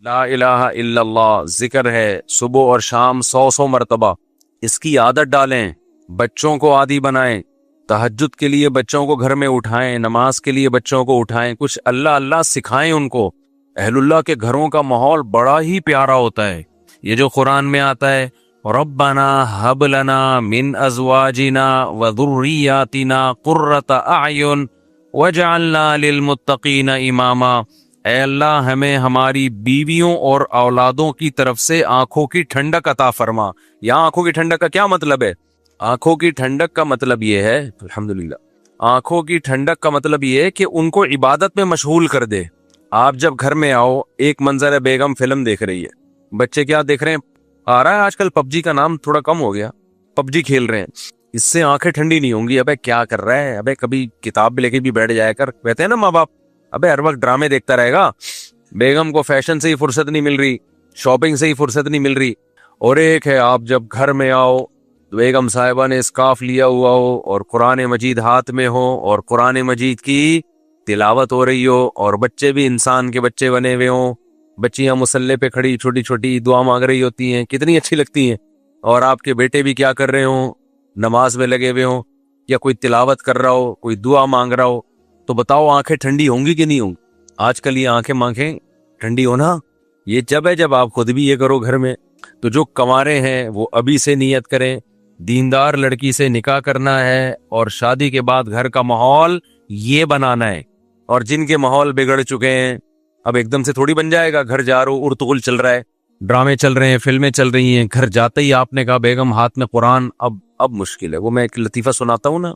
لا الہ الا اللہ ذکر ہے صبح اور شام 100 مرتبہ. اس کی عادت ڈالیں, بچوں کو عادی بنائیں, تہجد کے لیے بچوں کو گھر میں اٹھائیں, نماز کے لیے بچوں کو اٹھائیں, کچھ اللہ اللہ سکھائیں ان کو. اہل اللہ کے گھروں کا ماحول بڑا ہی پیارا ہوتا ہے. یہ جو قرآن میں آتا ہے ربنا ہب لنا من ازواجنا وذریاتنا قرۃ اعین وجعلنا للمتقین اماما. اے اللہ ہمیں ہماری بیویوں اور اولادوں کی طرف سے آنکھوں کی ٹھنڈک عطا فرما. یہاں آنکھوں کی ٹھنڈک کا کیا مطلب ہے؟ آنکھوں کی ٹھنڈک کا مطلب یہ ہے, الحمدللہ, آنکھوں کی ٹھنڈک کا مطلب یہ ہے کہ ان کو عبادت میں مشغول کر دے. آپ جب گھر میں آؤ, ایک منظر ہے, بیگم فلم دیکھ رہی ہے, بچے کیا دیکھ رہے ہیں, آ رہا ہے آج کل پب جی کا نام تھوڑا کم ہو گیا, پب جی کھیل رہے ہیں. اس سے آنکھیں ٹھنڈی نہیں ہوں گی. ابے کیا کر رہا ہے, ابے کبھی کتاب بھی لے کے بھی بیٹھ جایا کر, کہتے ہیں نا ماں باپ, ابے ہر وقت ڈرامے دیکھتا رہے گا. بیگم کو فیشن سے ہی فرصت نہیں مل رہی, شاپنگ سے ہی فرصت نہیں مل رہی. اور ایک ہے آپ جب گھر میں آؤ, بیگم صاحبہ نے اسکارف لیا ہوا ہو اور قرآن مجید ہاتھ میں ہو اور قرآن مجید کی تلاوت ہو رہی ہو, اور بچے بھی انسان کے بچے بنے ہوئے ہوں, بچیاں مصلے پہ کھڑی چھوٹی چھوٹی دعا مانگ رہی ہوتی ہیں, کتنی اچھی لگتی ہیں. اور آپ کے بیٹے بھی کیا کر رہے ہوں, نماز میں لگے ہوئے ہوں, یا کوئی تلاوت کر رہا ہو, کوئی دعا مانگ رہا ہو, تو بتاؤ آنکھیں ٹھنڈی ہوں گی کہ نہیں ہوں گی؟ آج کل یہ آنکھیں ٹھنڈی ہونا یہ جب ہے جب آپ خود بھی یہ کرو گھر میں. تو جو کنوارے ہیں وہ ابھی سے نیت کریں, دیندار لڑکی سے نکاح کرنا ہے اور شادی کے بعد گھر کا ماحول یہ بنانا ہے. اور جن کے ماحول بگڑ چکے ہیں, اب ایک دم سے تھوڑی بن جائے گا. گھر جا رہو, ارطغرل چل رہا ہے, ڈرامے چل رہے ہیں, فلمیں چل رہی ہیں, گھر جاتے ہی آپ نے کہا بیگم ہاتھ میں قرآن, اب مشکل ہے. وہ میں ایک لطیفہ سناتا ہوں نا,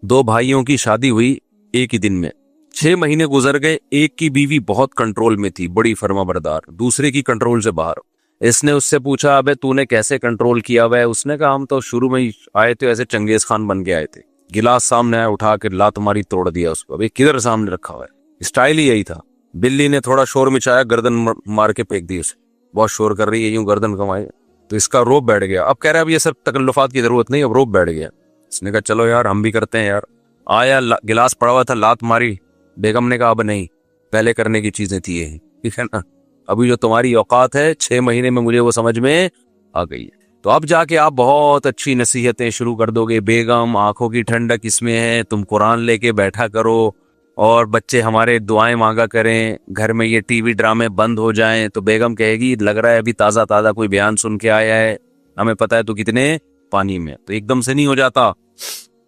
2 بھائیوں کی شادی ہوئی ایک ہی دن میں, 6 مہینے گزر گئے. ایک کی بیوی بہت کنٹرول میں تھی, بڑی فرما بردار, دوسرے کی کنٹرول سے باہر. اس نے اس سے پوچھا ابے تو نے کیسے کنٹرول کیا ہوا ہے؟ اس نے کہا ہم تو شروع میں ہی آئے تھے ایسے چنگیز خان بن کے آئے تھے, گلاس سامنے آیا اٹھا کے لا تمہاری توڑ دیا اس کو. ابھی کدھر سامنے رکھا ہوا ہے, اسٹائل ہی یہی تھا. بلی نے تھوڑا شور مچایا, گردن مار کے پھینک دی اسے, بہت شور کر رہی ہے, یوں گردن کمائے, تو اس کا روب بیٹھ گیا. اب کہہ رہا ہے اب یہ سب تکلفات کی ضرورت نہیں, اب روب بیٹھ گیا. اس نے کہا چلو یار ہم بھی کرتے ہیں یار. آیا گلاس پڑا ہوا تھا, لات ماری. بیگم نے کہا اب نہیں, پہلے کرنے کی چیزیں تھی یہ, ٹھیک ہے نا, ابھی جو تمہاری اوقات ہے 6 مہینے میں مجھے وہ سمجھ میں آ گئی ہے. تو اب جا کے آپ بہت اچھی نصیحتیں شروع کر دو گے. بیگم آنکھوں کی ٹھنڈک اس میں ہے, تم قرآن لے کے بیٹھا کرو, اور بچے ہمارے دعائیں مانگا کریں, گھر میں یہ ٹی وی ڈرامے بند ہو جائیں. تو بیگم کہے گی لگ رہا ہے ابھی تازہ تازہ کوئی بیان سن کے آیا ہے, ہمیں پتہ ہے تو کتنے پانی میں. تو ایک دم سے نہیں ہو جاتا,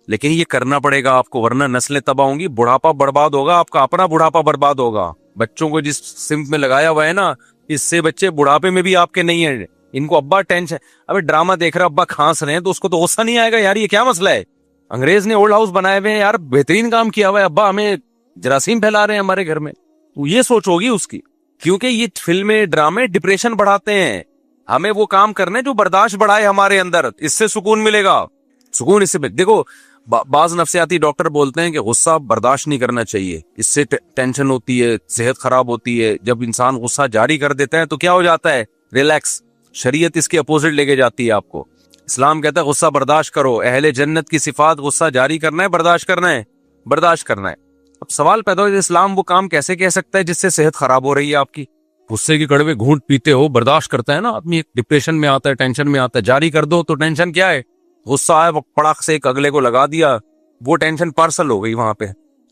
لیکن یہ کرنا پڑے گا آپ کو, ورنہ نسلیں تباہ ہوں گی, بڑھاپا برباد ہوگا, آپ کا اپنا بڑھاپا برباد ہوگا. بچوں کو جس سمت میں لگایا ہوا ہے نا, اس سے بچے بڑھاپے میں بھی آپ کے نہیں ہیں. ان کو ابا ٹینشن, ابھی ڈرامہ دیکھ رہا ابا کھانس رہے ہیں تو اس کو تو غصہ نہیں آئے گا یار یہ کیا مسئلہ ہے, انگریز نے اولڈ ہاؤس بنائے ہوئے ہیں یار, بہترین کام کیا ہوا ہے, ابا ہمیں جراثیم پھیلا رہے ہیں ہمارے گھر میں. تو یہ سوچ ہوگی اس کی, کیونکہ یہ فلمیں ڈرامے ڈپریشن بڑھاتے ہیں. ہمیں وہ کام کرنے جو برداشت بڑھائے ہمارے اندر, اس سے سکون ملے گا. سکون اس سے دیکھو, بعض نفسیاتی ڈاکٹر بولتے ہیں کہ غصہ برداشت نہیں کرنا چاہیے, اس سے ٹینشن ہوتی ہے, صحت خراب ہوتی ہے. جب انسان غصہ جاری کر دیتا ہے تو کیا ہو جاتا ہے, ریلیکس. شریعت اس کے اپوزٹ لے کے جاتی ہے آپ کو. اسلام کہتا ہے غصہ برداشت کرو, اہل جنت کی صفات غصہ جاری کرنا ہے, برداشت کرنا ہے, برداشت کرنا ہے. اب سوال پیدا ہو اسلام وہ کام کیسے کہہ سکتا ہے جس سے صحت خراب ہو رہی ہے آپ کی؟ غصے کی کڑوے گھونٹ پیتے ہو, برداشت کرتا ہے نا آدمی, ڈپریشن میں آتا ہے, ٹینشن میں آتا ہے, جاری کر دو تو ٹینشن کیا ہے, غصہ آئے پڑاخ سے ایک اگلے کو لگا دیا, وہ ٹینشن پارسل ہو گئی, وہاں پہ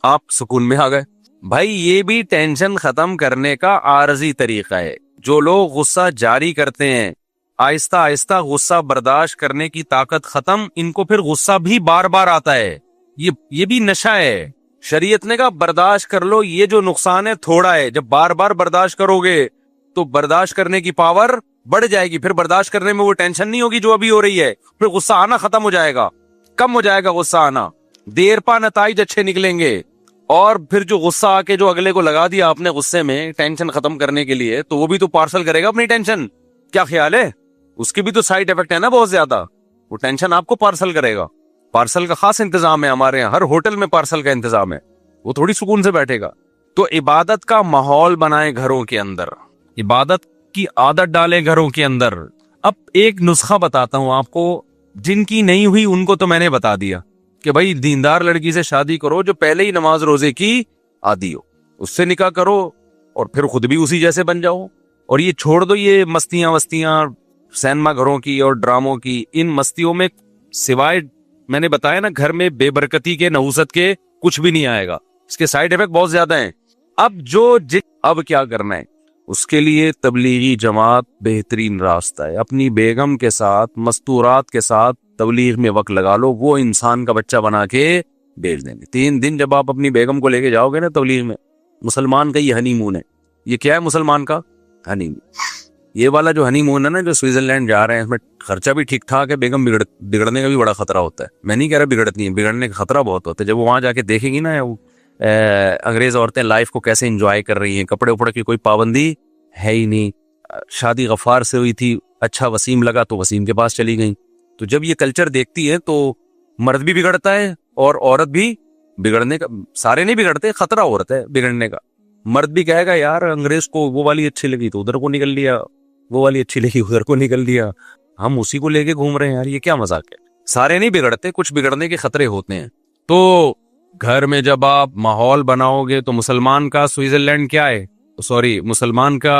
آپ سکون میں آ گئے. بھائی یہ بھی ٹینشن ختم کرنے کا عارضی طریقہ ہے. جو لوگ غصہ جاری کرتے ہیں, آہستہ آہستہ غصہ برداشت کرنے کی طاقت ختم, ان کو پھر غصہ بھی بار بار آتا ہے. یہ بھی نشہ ہے. شریعت نے کہا برداشت کر لو, یہ جو نقصان ہے تھوڑا ہے, جب بار بار برداشت کرو گے تو برداشت کرنے کی پاور بڑھ جائے گی, پھر برداشت کرنے میں وہ ٹینشن نہیں ہوگی جو ابھی ہو رہی ہے, پھر غصہ آنا ختم ہو جائے گا, کم ہو جائے گا غصہ آنا, دیر پا نتائج اچھے نکلیں گے. اور پھر جو غصہ آ کے جو اگلے کو لگا دیا آپ نے غصے میں ٹینشن ختم کرنے کے لیے, تو وہ بھی تو پارسل کرے گا اپنی ٹینشن. کیا خیال ہے, اس کی بھی تو سائیڈ ایفیکٹ ہے نا بہت زیادہ, وہ ٹینشن آپ کو پارسل کرے گا. پارسل کا خاص انتظام ہے ہمارے یہاں, ہر ہوٹل میں پارسل کا انتظام ہے, وہ تھوڑی سکون سے بیٹھے گا. تو عبادت کا ماحول بنائے گھروں کے اندر, عبادت کی عادت ڈالے گھروں کے اندر. اب ایک نسخہ بتاتا ہوں آپ کو, جن کی نہیں ہوئی ان کو تو میں نے بتا دیا کہ بھائی دیندار لڑکی سے شادی کرو جو پہلے ہی نماز روزے کی عادی ہو, اس سے نکاح کرو اور پھر خود بھی اسی جیسے بن جاؤ. اور یہ چھوڑ دو یہ مستیاں وستیاں سینما گھروں کی اور ڈراموں کی، ان مستیوں میں سوائے میں نے بتایا نا گھر میں بے برکتی کے نحوست کے کچھ بھی نہیں آئے گا، اس کے سائیڈ ایفیکٹ بہت زیادہ ہیں۔ اب کیا کرنا ہے، اس کے لیے تبلیغی جماعت بہترین راستہ ہے۔ اپنی بیگم کے ساتھ مستورات کے ساتھ تبلیغ میں وقت لگا لو، وہ انسان کا بچہ بنا کے بھیج دیں گے۔ 3 دن جب آپ اپنی بیگم کو لے کے جاؤ گے نا تبلیغ میں، مسلمان کا یہ ہنی مون ہے۔ یہ کیا ہے مسلمان کا ہنی مون؟ یہ والا جو ہنی مون ہے نا، جو سوئٹزرلینڈ جا رہے ہیں، اس میں خرچہ بھی ٹھیک ٹھاک ہے، بیگم بگڑنے کا بھی بڑا خطرہ ہوتا ہے۔ میں نہیں کہہ رہا بگڑتی ہیں، بگڑنے کا خطرہ بہت ہوتا ہے۔ جب وہ وہاں جا کے دیکھیں گی نا انگریز عورتیں لائف کو کیسے انجوائے کر رہی ہیں، کپڑے اپڑے کی کوئی پابندی ہے ہی نہیں، شادی غفار سے ہوئی تھی، اچھا وسیم لگا تو وسیم کے پاس چلی گئیں۔ تو جب یہ کلچر دیکھتی ہے تو مرد بھی بگڑتا ہے اور عورت بھی بگڑنے کا، سارے نہیں بگڑتے، خطرہ عورت ہے بگڑنے کا۔ مرد بھی کہے گا یار انگریز کو وہ والی اچھی لگی تو ادھر کو نکل لیا، وہ والی اچھی لگی ادھر کو نکل لیا، ہم اسی کو لے کے گھوم رہے ہیں، یار یہ کیا مذاق ہے۔ سارے نہیں بگڑتے، کچھ بگڑنے کے خطرے ہوتے ہیں۔ تو گھر میں جب آپ ماحول بناؤ گے تو مسلمان کا سوئٹزرلینڈ کیا ہے، سوری مسلمان کا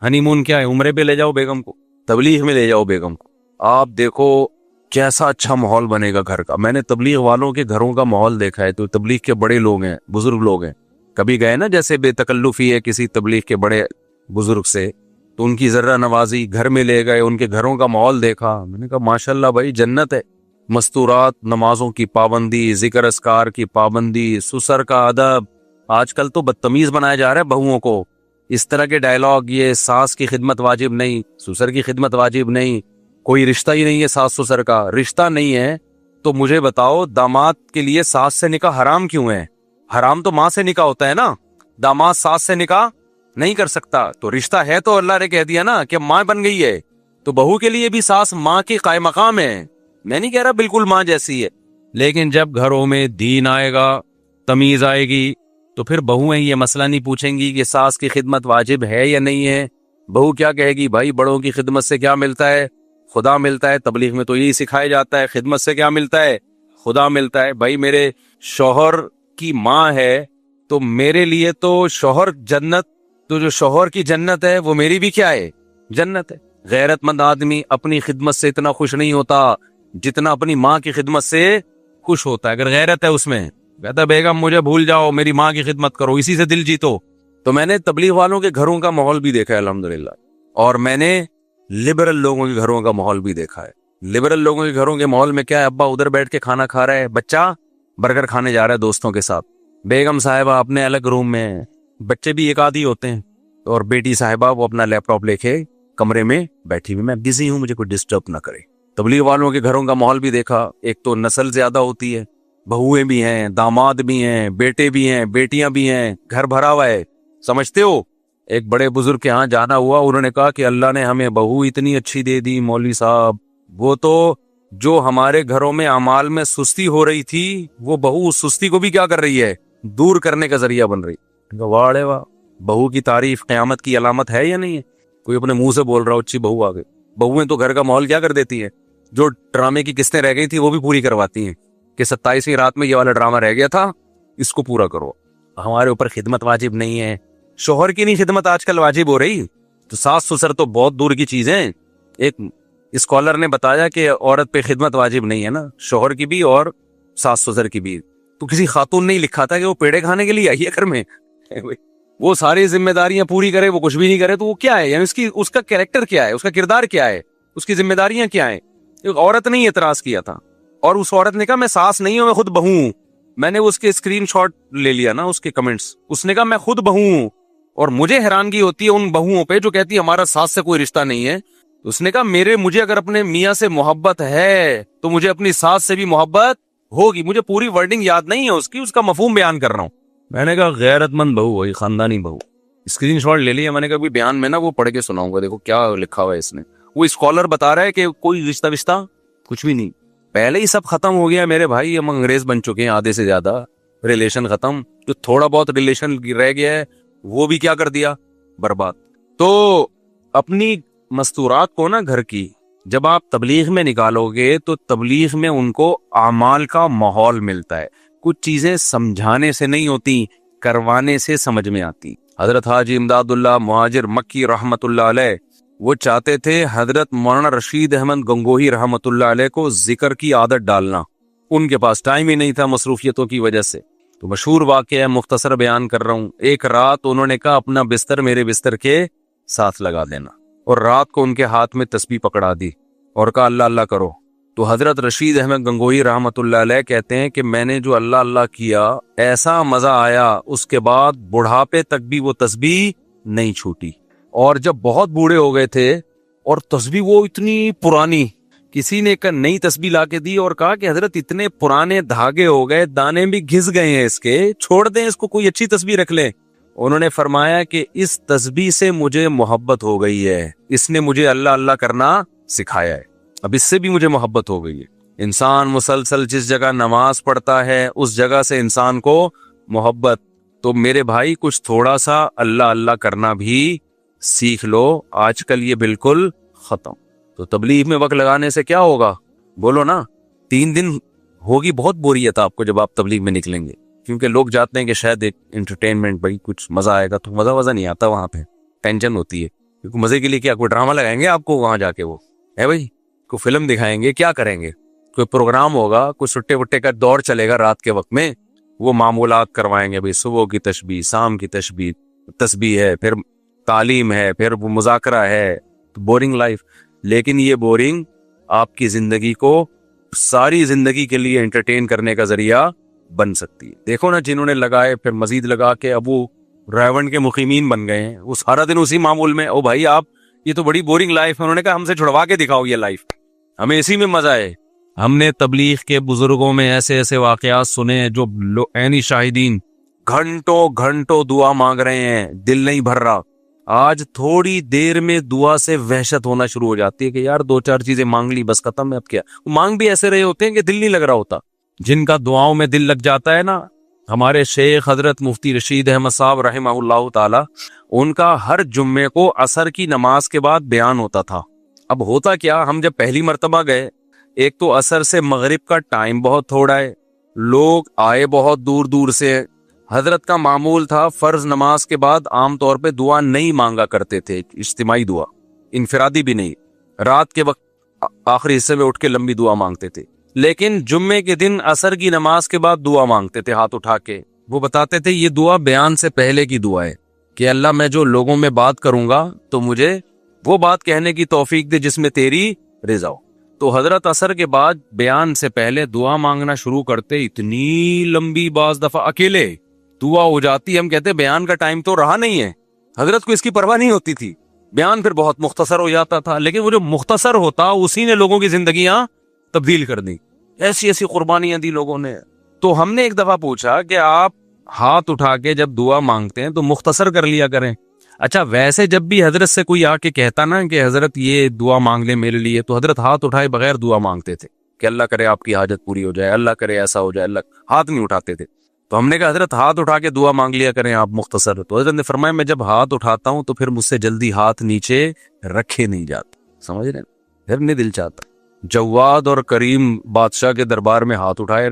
ہنی مون کیا ہے، عمرے پہ لے جاؤ بیگم کو، تبلیغ میں لے جاؤ بیگم کو، آپ دیکھو کیسا اچھا ماحول بنے گا گھر کا۔ میں نے تبلیغ والوں کے گھروں کا ماحول دیکھا ہے، تو تبلیغ کے بڑے لوگ ہیں، بزرگ لوگ ہیں، کبھی گئے نا جیسے بے تکلفی ہے کسی تبلیغ کے بڑے بزرگ سے، تو ان کی ذرہ نوازی گھر میں لے گئے، ان کے گھروں کا ماحول دیکھا، میں نے کہا ماشاءاللہ بھائی جنت ہے۔ مستورات، نمازوں کی پابندی، ذکر اذکار کی پابندی، سسر کا ادب۔ آج کل تو بدتمیز بنایا جا رہا ہے بہوؤں کو، اس طرح کے ڈائلاگ، یہ ساس کی خدمت واجب نہیں، سسر کی خدمت واجب نہیں، کوئی رشتہ ہی نہیں ہے ساس سسر کا، رشتہ نہیں ہے تو مجھے بتاؤ داماد کے لیے ساس سے نکاح حرام کیوں ہے؟ حرام تو ماں سے نکاح ہوتا ہے نا، داماد ساس سے نکاح نہیں کر سکتا، تو رشتہ ہے تو اللہ نے کہہ دیا نا کہ ماں بن گئی ہے، تو بہو کے لیے بھی ساس ماں کی قائم مقام ہے۔ میں نہیں کہہ رہا بالکل ماں جیسی ہے، لیکن جب گھروں میں دین آئے گا، تمیز آئے گی، تو پھر بہویں یہ مسئلہ نہیں پوچھیں گی کہ ساس کی خدمت واجب ہے یا نہیں ہے۔ بہو کیا کہے گی، بھائی بڑوں کی خدمت سے کیا ملتا ہے؟ خدا ملتا ہے۔ تبلیغ میں تو یہی سکھایا جاتا ہے، خدمت سے کیا ملتا ہے؟ خدا ملتا ہے۔ بھائی میرے شوہر کی ماں ہے تو میرے لیے تو شوہر جنت، تو جو شوہر کی جنت ہے وہ میری بھی کیا ہے؟ جنت ہے۔ غیرت مند آدمی اپنی خدمت سے اتنا خوش نہیں ہوتا جتنا اپنی ماں کی خدمت سے خوش ہوتا ہے۔ اگر غیرت ہے اس میں، کہتا بیگم مجھے بھول جاؤ، میری ماں کی خدمت کرو، اسی سے دل جیتو۔ تو میں نے تبلیغ والوں کے گھروں کا ماحول بھی دیکھا ہے الحمدللہ، اور میں نے لبرل لوگوں کے گھروں کا ماحول بھی دیکھا ہے۔ لبرل لوگوں کے گھروں کے ماحول میں کیا ہے، ابا ادھر بیٹھ کے کھانا کھا رہا ہے، بچہ برگر کھانے جا رہا ہے دوستوں کے ساتھ، بیگم صاحبہ اپنے الگ روم میں، بچے بھی ایک آدھی ہوتے ہیں، اور بیٹی صاحبہ وہ اپنا لیپ ٹاپ لے کے کمرے میں بیٹھی ہوئی، میں بزی ہوں، مجھے کوئی ڈسٹرب نہ کرے۔ تبلیغ والوں کے گھروں کا ماحول بھی دیکھا، ایک تو نسل زیادہ ہوتی ہے، بہویں بھی ہیں، داماد بھی ہیں، بیٹے بھی ہیں، بیٹیاں بھی ہیں، گھر بھرا ہوا ہے۔ سمجھتے ہو، ایک بڑے بزرگ کے ہاں جانا ہوا، انہوں نے کہا کہ اللہ نے ہمیں بہو اتنی اچھی دے دی مولوی صاحب، وہ تو جو ہمارے گھروں میں اعمال میں سستی ہو رہی تھی، وہ بہو اس سستی کو بھی کیا کر رہی ہے، دور کرنے کا ذریعہ بن رہی۔ واہ واہ، بہو کی تعریف قیامت کی علامت ہے یا نہیں ہے؟ کوئی اپنے منہ سے بول رہا ہو اچھی بہو آ گئی۔ بہویں تو گھر کا ماحول کیا کر دیتی ہیں، جو ڈرامے کی قسطیں رہ گئی تھی وہ بھی پوری کرواتی ہیں، کہ 27ویں رات میں یہ والا ڈرامہ رہ گیا تھا، اس کو پورا کرو۔ ہمارے اوپر خدمت واجب نہیں ہے، شوہر کی نہیں خدمت آج کل واجب ہو رہی، تو ساس سسر تو بہت دور کی چیز ہے۔ ایک اسکالر نے بتایا کہ عورت پہ خدمت واجب نہیں ہے نا، شوہر کی بھی اور ساس سسر کی بھی، تو کسی خاتون نے لکھا تھا کہ وہ پیڑے کھانے کے لیے آئی ہے گھر میں، وہ ساری ذمہ داریاں پوری کرے، وہ کچھ بھی نہیں کرے، تو وہ کیا ہے، یعنی اس کا کیریکٹر کیا ہے، اس کا کردار کیا ہے، اس کی ذمہ داریاں کیا ہیں؟ ایک عورت نے اعتراض کیا تھا، اور اس عورت نے کہا میں ساس نہیں ہوں، میں خود بہو ہوں۔ میں نے اس کے اسکرین شاٹ لے لیا نا، اس کے کمنٹس، اس نے کہا میں خود بہو ہوں، اور مجھے حیرانگی ہوتی ہے ان بہوؤں پہ جو کہتی ہے ہمارا ساس سے کوئی رشتہ نہیں ہے۔ اس نے کہا مجھے اگر اپنے میاں سے محبت ہے تو مجھے اپنی ساس سے بھی محبت ہوگی۔ مجھے پوری ورڈنگ یاد نہیں ہے اس کا مفہوم بیان کر رہا ہوں۔ میں نے کہا غیرت مند بہو وہی خاندانی بہو، اسکرین شاٹ لے لیا۔ میں نے کہا بیان میں نا وہ پڑھ کے سناؤں گا، دیکھو کیا لکھا ہوا ہے اس نے۔ وہ اسکالر بتا رہا ہے کہ کوئی رشتہ کچھ بھی نہیں، پہلے ہی سب ختم ہو گیا میرے بھائی، ہم انگریز بن چکے ہیں آدھے سے زیادہ، ریلیشن ختم، جو تھوڑا بہت ریلیشن رہ گیا ہے وہ بھی کیا کر دیا، برباد۔ تو اپنی مستورات کو نا گھر کی جب آپ تبلیغ میں نکالو گے تو تبلیغ میں ان کو اعمال کا ماحول ملتا ہے، کچھ چیزیں سمجھانے سے نہیں ہوتی، کروانے سے سمجھ میں آتی۔ حضرت حاجی امداد اللہ مہاجر مکی رحمت اللہ علیہ وہ چاہتے تھے حضرت مولانا رشید احمد گنگوہی رحمت اللہ علیہ کو ذکر کی عادت ڈالنا، ان کے پاس ٹائم ہی نہیں تھا مصروفیتوں کی وجہ سے۔ تو مشہور واقعہ ہے، مختصر بیان کر رہا ہوں۔ ایک رات انہوں نے کہا اپنا بستر میرے بستر کے ساتھ لگا دینا، اور رات کو ان کے ہاتھ میں تسبیح پکڑا دی اور کہا اللہ اللہ کرو۔ تو حضرت رشید احمد گنگوہی رحمت اللہ علیہ کہتے ہیں کہ میں نے جو اللہ اللہ کیا ایسا مزہ آیا، اس کے بعد بڑھاپے تک بھی وہ تسبیح نہیں چھوٹی۔ اور جب بہت بوڑھے ہو گئے تھے اور تسبیح وہ اتنی پرانی، کسی نے ایک نئی تسبیح لا کے دی اور کہا کہ حضرت اتنے پرانے دھاگے ہو گئے، دانے بھی گھس گئے ہیں اس کے، چھوڑ دیں اس کو، کوئی اچھی تسبیح رکھ لیں۔ انہوں نے فرمایا کہ اس تسبیح سے مجھے محبت ہو گئی ہے، اس نے مجھے اللہ اللہ کرنا سکھایا ہے، اب اس سے بھی مجھے محبت ہو گئی ہے۔ انسان مسلسل جس جگہ نماز پڑھتا ہے اس جگہ سے انسان کو محبت، تو میرے بھائی کچھ تھوڑا سا اللہ اللہ کرنا بھی سیکھ لو، آج کل یہ بالکل ختم۔ تو تبلیغ میں وقت لگانے سے کیا ہوگا؟ بولو نا، 3 دن ہوگی بہت بوریت آپ کو جب آپ تبلیغ میں نکلیں گے، کیونکہ لوگ جاتے ہیں کہ شاید ایک انٹرٹینمنٹ، بھائی کچھ مزہ آئے گا، تو مزہ نہیں آتا وہاں پہ، ٹینشن ہوتی ہے، کیونکہ مزے کے لیے کیا کوئی ڈرامہ لگائیں گے آپ کو وہاں جا کے، وہ ہے بھائی کوئی فلم دکھائیں گے، کیا کریں گے، کوئی پروگرام ہوگا، کوئی سٹے وٹے کا دور چلے گا رات کے وقت میں، وہ معمولات کروائیں گے، بھائی صبح کی تسبیح، شام کی تسبیح ہے، پھر تعلیم ہے، پھر وہ مذاکرہ ہے، بورنگ لائف۔ لیکن یہ بورنگ آپ کی زندگی کو ساری زندگی کے لیے انٹرٹین کرنے کا ذریعہ بن سکتی ہے۔ دیکھو نا جنہوں نے لگائے پھر مزید لگا کے اب وہ ریونڈ کے مقیمین بن گئے ہیں، وہ سارا دن اسی معمول میں، او بھائی آپ یہ تو بڑی بورنگ لائف ہے، انہوں نے کہا ہم سے چھڑوا کے دکھاؤ یہ لائف، ہمیں اسی میں مزہ ہے۔ ہم نے تبلیغ کے بزرگوں میں ایسے ایسے واقعات سنے ہیں جو عینی شاہدین گھنٹوں دعا مانگ رہے ہیں، دل نہیں بھر رہا۔ آج تھوڑی دیر میں دعا سے وحشت ہونا شروع ہو جاتی ہے کہ یار 2-4 چیزیں مانگ لی بس ختم ہے، اب کیا؟ مانگ بھی ایسے رہے ہوتے ہیں کہ دل نہیں لگ رہا ہوتا۔ جن کا دعاؤں میں دل لگ جاتا ہے نا، ہمارے شیخ حضرت مفتی رشید احمد صاحب رحمہ اللہ تعالی، ان کا ہر جمعے کو عصر کی نماز کے بعد بیان ہوتا تھا۔ اب ہوتا کیا، ہم جب پہلی مرتبہ گئے، ایک تو عصر سے مغرب کا ٹائم بہت تھوڑا ہے، لوگ آئے بہت دور دور سے۔ حضرت کا معمول تھا فرض نماز کے بعد عام طور پہ دعا نہیں مانگا کرتے تھے، اجتماعی دعا، انفرادی بھی نہیں، رات کے وقت آخری حصے میں اٹھ کے لمبی دعا مانگتے تھے۔ لیکن جمعے کے دن عصر کی نماز کے بعد دعا مانگتے تھے ہاتھ اٹھا کے۔ وہ بتاتے تھے یہ دعا بیان سے پہلے کی دعا ہے کہ اللہ میں جو لوگوں میں بات کروں گا تو مجھے وہ بات کہنے کی توفیق دے جس میں تیری رضا ہو۔ تو حضرت عصر کے بعد بیان سے پہلے دعا مانگنا شروع کرتے، اتنی لمبی، بعض دفعہ اکیلے دعا ہو جاتی، ہم کہتے بیان کا ٹائم تو رہا نہیں ہے، حضرت کو اس کی پرواہ نہیں ہوتی تھی، بیان پھر بہت مختصر ہو جاتا تھا، لیکن وہ جو مختصر ہوتا اسی نے لوگوں کی زندگیاں تبدیل کر دی، ایسی ایسی قربانیاں دی لوگوں نے۔ تو ہم نے ایک دفعہ پوچھا کہ آپ ہاتھ اٹھا کے جب دعا مانگتے ہیں تو مختصر کر لیا کریں۔ اچھا ویسے جب بھی حضرت سے کوئی آ کے کہتا نا کہ حضرت یہ دعا مانگ لیں میرے لیے، تو حضرت ہاتھ اٹھائے بغیر دعا مانگتے تھے کہ اللہ کرے آپ کی حاجت پوری ہو جائے، اللہ کرے ایسا ہو جائے، اللہ، ہاتھ نہیں اٹھاتے تھے۔ تو ہم نے کہا حضرت ہاتھ اٹھا کے دعا مانگ لیا کریں آپ مختصر۔ تو حضرت نے فرمایا میں جب ہاتھ اٹھاتا ہوں تو پھر مجھ سے جلدی ہاتھ نیچے رکھے نہیں جاتے، سمجھ رہے ہیں، پھر نہیں دل چاہتا۔ جواد اور کریم بادشاہ کے دربار میں ہاتھ اٹھائے،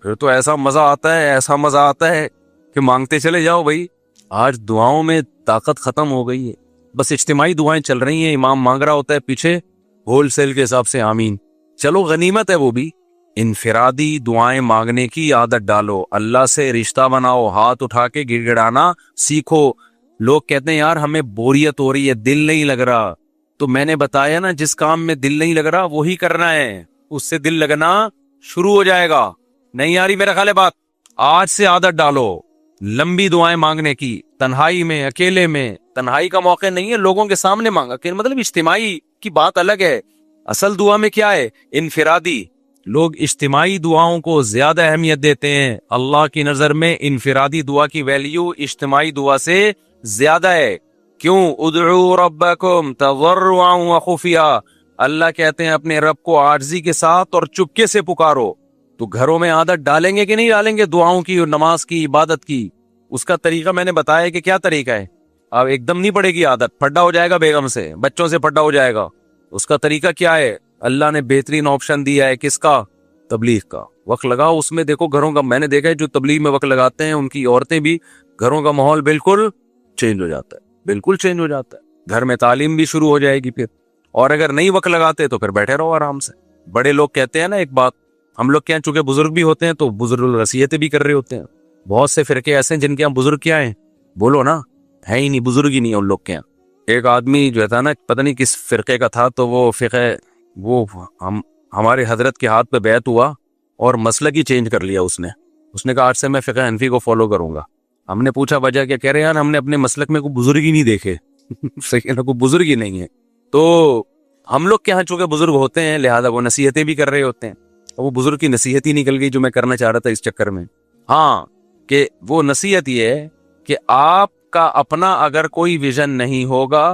پھر تو ایسا مزہ آتا ہے، ایسا مزہ آتا ہے کہ مانگتے چلے جاؤ۔ بھائی آج دعاؤں میں طاقت ختم ہو گئی ہے، بس اجتماعی دعائیں چل رہی ہیں، امام مانگ رہا ہوتا ہے پیچھے ہول سیل کے حساب سے آمین، چلو غنیمت ہے وہ بھی۔ انفرادی دعائیں مانگنے کی عادت ڈالو، اللہ سے رشتہ بناؤ، ہاتھ اٹھا کے گڑ گڑانا سیکھو۔ لوگ کہتے ہیں یار ہمیں بوریت ہو رہی ہے، دل نہیں لگ رہا، تو میں نے بتایا نا جس کام میں دل نہیں لگ رہا وہی کرنا ہے، اس سے دل لگنا شروع ہو جائے گا۔ نہیں آ رہی میرا خیال ہے بات؟ آج سے عادت ڈالو لمبی دعائیں مانگنے کی، تنہائی میں، اکیلے میں۔ تنہائی کا موقع نہیں ہے، لوگوں کے سامنے مانگا کہ مطلب اجتماعی کی بات الگ ہے، اصل دعا میں کیا ہے؟ انفرادی۔ لوگ اجتماعی دعاؤں کو زیادہ اہمیت دیتے ہیں، اللہ کی نظر میں انفرادی دعا کی ویلیو اجتماعی دعا سے زیادہ ہے۔ کیوں؟ ادعوا ربکم تضرعا وخفیا، اللہ کہتے ہیں اپنے رب کو عاجزی کے ساتھ اور چپکے سے پکارو۔ تو گھروں میں عادت ڈالیں گے کہ نہیں ڈالیں گے دعاؤں کی اور نماز کی، عبادت کی؟ اس کا طریقہ میں نے بتایا کہ کیا طریقہ ہے۔ اب ایک دم نہیں پڑے گی عادت، پھڈا ہو جائے گا بیگم سے، بچوں سے پھڈا ہو جائے گا۔ اس کا طریقہ کیا ہے؟ اللہ نے بہترین آپشن دیا ہے، کس کا؟ تبلیغ کا۔ وقت لگاؤ اس میں، دیکھو گھروں کا، میں نے دیکھا ہے جو تبلیغ میں وقت لگاتے ہیں ان کی عورتیں بھی، گھروں کا ماحول بالکل چینج ہو جاتا ہے، بالکل چینج ہو جاتا ہے. گھر میں تعلیم بھی شروع ہو جائے گی پھر. اور اگر نہیں وقت لگاتے تو پھر بیٹھے رہو آرام سے. بڑے لوگ کہتے ہیں نا ایک بات، ہم لوگ کیا چونکہ بزرگ بھی ہوتے ہیں تو بزرگ نصیحتیں بھی کر رہے ہوتے ہیں. بہت سے فرقے ایسے ہیں جن کے یہاں بزرگ کیا ہیں، بولو نا، ہے ہی نہیں، بزرگ ہی نہیں ہے ان لوگ کے یہاں. ایک آدمی جو تھا نا، پتہ نہیں کس فرقے کا تھا، تو وہ ہمارے حضرت کے ہاتھ پہ بیعت ہوا اور مسلک ہی چینج کر لیا اس نے کہا آج سے میں فقہ حنفی کو فالو کروں گا. ہم نے پوچھا وجہ کیا؟ کہہ رہے یار ہم نے اپنے مسلک میں کوئی بزرگ ہی نہیں دیکھے. صحیح نا، کوئی بزرگ ہی نہیں ہے. تو ہم لوگ کے یہاں چونکہ بزرگ ہوتے ہیں لہذا وہ نصیحتیں بھی کر رہے ہوتے ہیں. وہ بزرگ کی نصیحت ہی نکل گئی جو میں کرنا چاہ رہا تھا اس چکر میں. ہاں، کہ وہ نصیحت یہ ہے کہ آپ کا اپنا اگر کوئی ویژن نہیں ہوگا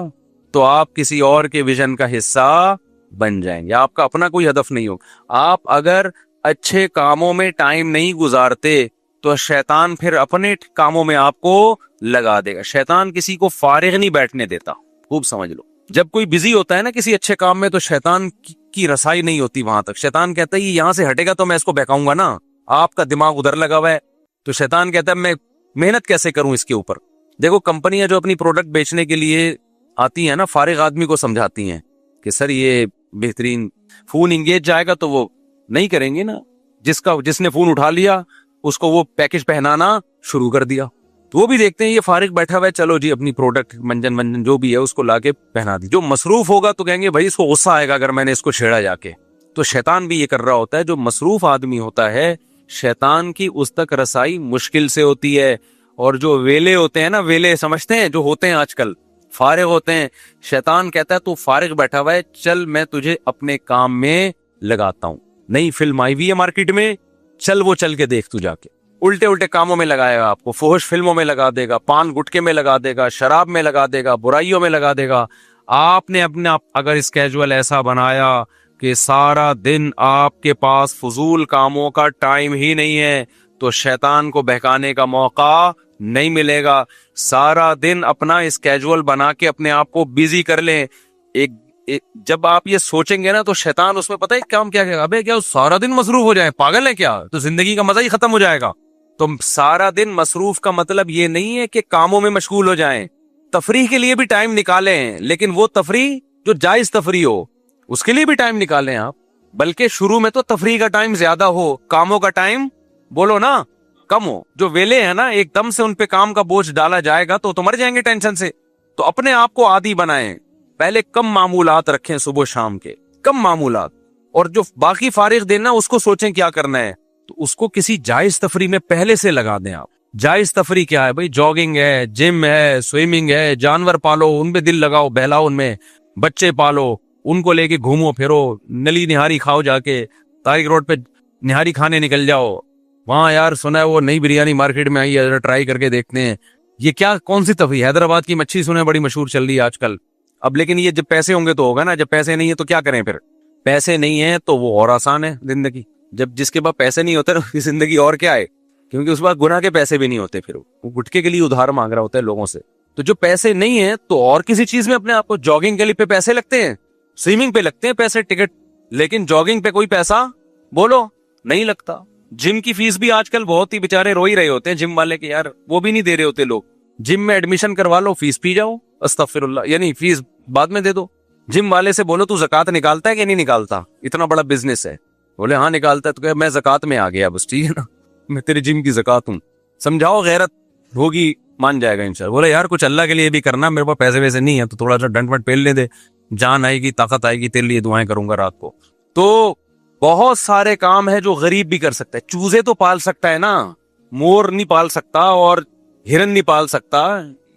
تو آپ کسی اور کے ویژن کا حصہ بن جائیں گے. آپ کا اپنا کوئی ہدف نہیں ہوگا. آپ اگر اچھے کاموں میں ٹائم نہیں گزارتے تو شیطان پھر اپنے کاموں میں آپ کو لگا دے گا. شیطان کسی کو فارغ نہیں بیٹھنے دیتا، خوب سمجھ لو. جب کوئی بزی ہوتا ہے نا کسی اچھے کام میں تو شیطان کی رسائی نہیں ہوتی وہاں تک. شیطان کہتا ہے یہ یہاں سے ہٹے گا تو میں اس کو بہکاؤں گا نا. آپ کا دماغ ادھر لگا ہوا ہے تو شیطان کہتا ہے میں محنت کیسے کروں اس کے اوپر. دیکھو کمپنیاں جو اپنی پروڈکٹ بیچنے کے لیے آتی ہیں نا، فارغ آدمی کو سمجھاتی ہیں کہ سر یہ بہترین فون انگیج جائے گا تو وہ نہیں کریں گے نا. جس نے فون اٹھا لیا اس کو وہ پیکج پہنانا شروع کر دیا تو وہ بھی دیکھتے ہیں یہ فارغ بیٹھا ہوا ہے، چلو جی اپنی پروڈکٹ منجن جو بھی ہے اس کو لا کے پہنا دی. جو مصروف ہوگا تو کہیں گے بھائی اس کو غصہ آئے گا اگر میں نے اس کو چھیڑا جا کے. تو شیطان بھی یہ کر رہا ہوتا ہے. جو مصروف آدمی ہوتا ہے شیطان کی اس تک رسائی مشکل سے ہوتی ہے. اور جو ویلے ہوتے ہیں نا، ویلے سمجھتے ہیں جو ہوتے ہیں آج کل، فارغ ہوتے ہیں، شیطان کہتا ہے تو فارغ بیٹھا ہوا ہے، چل میں تجھے اپنے کام میں لگاتا ہوں. نئی فلم آئی ہوئی ہے مارکیٹ میں، چل وہ چل کے دیکھ تو جا کے. الٹے کاموں میں لگائے گا آپ کو، فحش فلموں میں لگا دے گا، پان گٹکے میں لگا دے گا، شراب میں لگا دے گا، برائیوں میں لگا دے گا. آپ نے اپنا اگر اسکیجول ایسا بنایا کہ سارا دن آپ کے پاس فضول کاموں کا ٹائم ہی نہیں ہے تو شیطان کو بہکانے کا موقع نہیں ملے گا. سارا دن اپنا اسکیجول بنا کے اپنے آپ کو بیزی کر لیں. جب آپ یہ سوچیں گے نا تو شیطان اس میں پتہ ہے کام کیا کہے گا، ابے کیا سارا دن مصروف ہو جائے، پاگل ہے کیا، تو زندگی کا مزہ ہی ختم ہو جائے گا. تو سارا دن مصروف کا مطلب یہ نہیں ہے کہ کاموں میں مشغول ہو جائیں. تفریح کے لیے بھی ٹائم نکالیں، لیکن وہ تفریح جو جائز تفریح ہو اس کے لیے بھی ٹائم نکالیں آپ. بلکہ شروع میں تو تفریح کا ٹائم زیادہ ہو، کاموں کا ٹائم بولو نا کم ہو. جو ویلے ہیں نا ایک دم سے ان پہ کام کا بوجھ ڈالا جائے گا تو مر جائیں گے ٹینشن سے. تو اپنے آپ کو عادی بنائیں. پہلے کم معمولات رکھیں صبح شام کے، کم معمولات، اور جو باقی فارغ دینا اس کو سوچیں کیا کرنا ہے تو اس کو کسی جائز تفریح میں پہلے سے لگا دیں آپ. جائز تفریح کیا ہے بھائی؟ جاگنگ ہے، جم ہے، سوئمنگ ہے، جانور پالو ان پہ دل لگاؤ، بہلاؤ ان میں، بچے پالو ان کو لے کے گھومو پھرو، نلی نہاری کھاؤ، جا کے طارق روڈ پہ نہاری کھانے نکل جاؤ. وہاں یار سنا ہے وہ نئی بریانی مارکیٹ میں آئی ہے، ٹرائی کر کے دیکھتے ہیں. یہ کیا کون سی تفریح؟ حیدرآباد کی مچھی سنے بڑی مشہور چل رہی ہے آج کل. اب لیکن یہ جب پیسے ہوں گے تو ہوگا نا، جب پیسے نہیں ہے تو کیا کریں پھر؟ پیسے نہیں ہیں تو وہ اور آسان ہے زندگی. جب جس کے پاس پیسے نہیں ہوتے نا زندگی اور کیا ہے، کیونکہ اس بات گناہ کے پیسے بھی نہیں ہوتے، پھر وہ گٹکے کے لیے ادھار مانگ رہا ہوتا ہے لوگوں سے. تو جو پیسے نہیں ہیں تو اور کسی چیز میں اپنے آپ کو، جاگنگ کے لیے پہ پیسے لگتے ہیں، سوئمنگ پہ لگتے ہیں پیسے ٹکٹ، لیکن جاگنگ پہ کوئی پیسہ بولو نہیں لگتا. جم کی فیس بھی آج کل بہت ہی بےچارے رو ہی رہے ہوتے ہیں جم والے کے، یار وہ بھی نہیں دے رہے ہوتے لوگ. جم میں ایڈمیشن کروا لو، فیس پی جاؤ، استغفر اللہ، یعنی فیس بعد میں دے دو. جم والے سے بولو تو زکات نکالتا ہے کہ نہیں نکالتا، اتنا بڑا بزنس ہے، بولے ہاں نکالتا ہے، تو کہ میں زکات میں آ گیا بس، ٹھیک ہے نا، میں تیرے جم کی زکات ہوں. سمجھاؤ، غیرت ہوگی، مان جائے گا انشاءاللہ. بولے یار کچھ اللہ کے لیے بھی کرنا، میرے پاس پیسے ویسے نہیں ہے تو تھوڑا سا ڈنٹ وٹ پیل لے دے، جان آئے گی، طاقت آئے گی، تیرے لیے دعائیں کروں گا رات کو. تو بہت سارے کام ہے جو غریب بھی کر سکتا ہے. چوزے تو پال سکتا ہے نا، مور نہیں پال سکتا اور ہرن نہیں پال سکتا.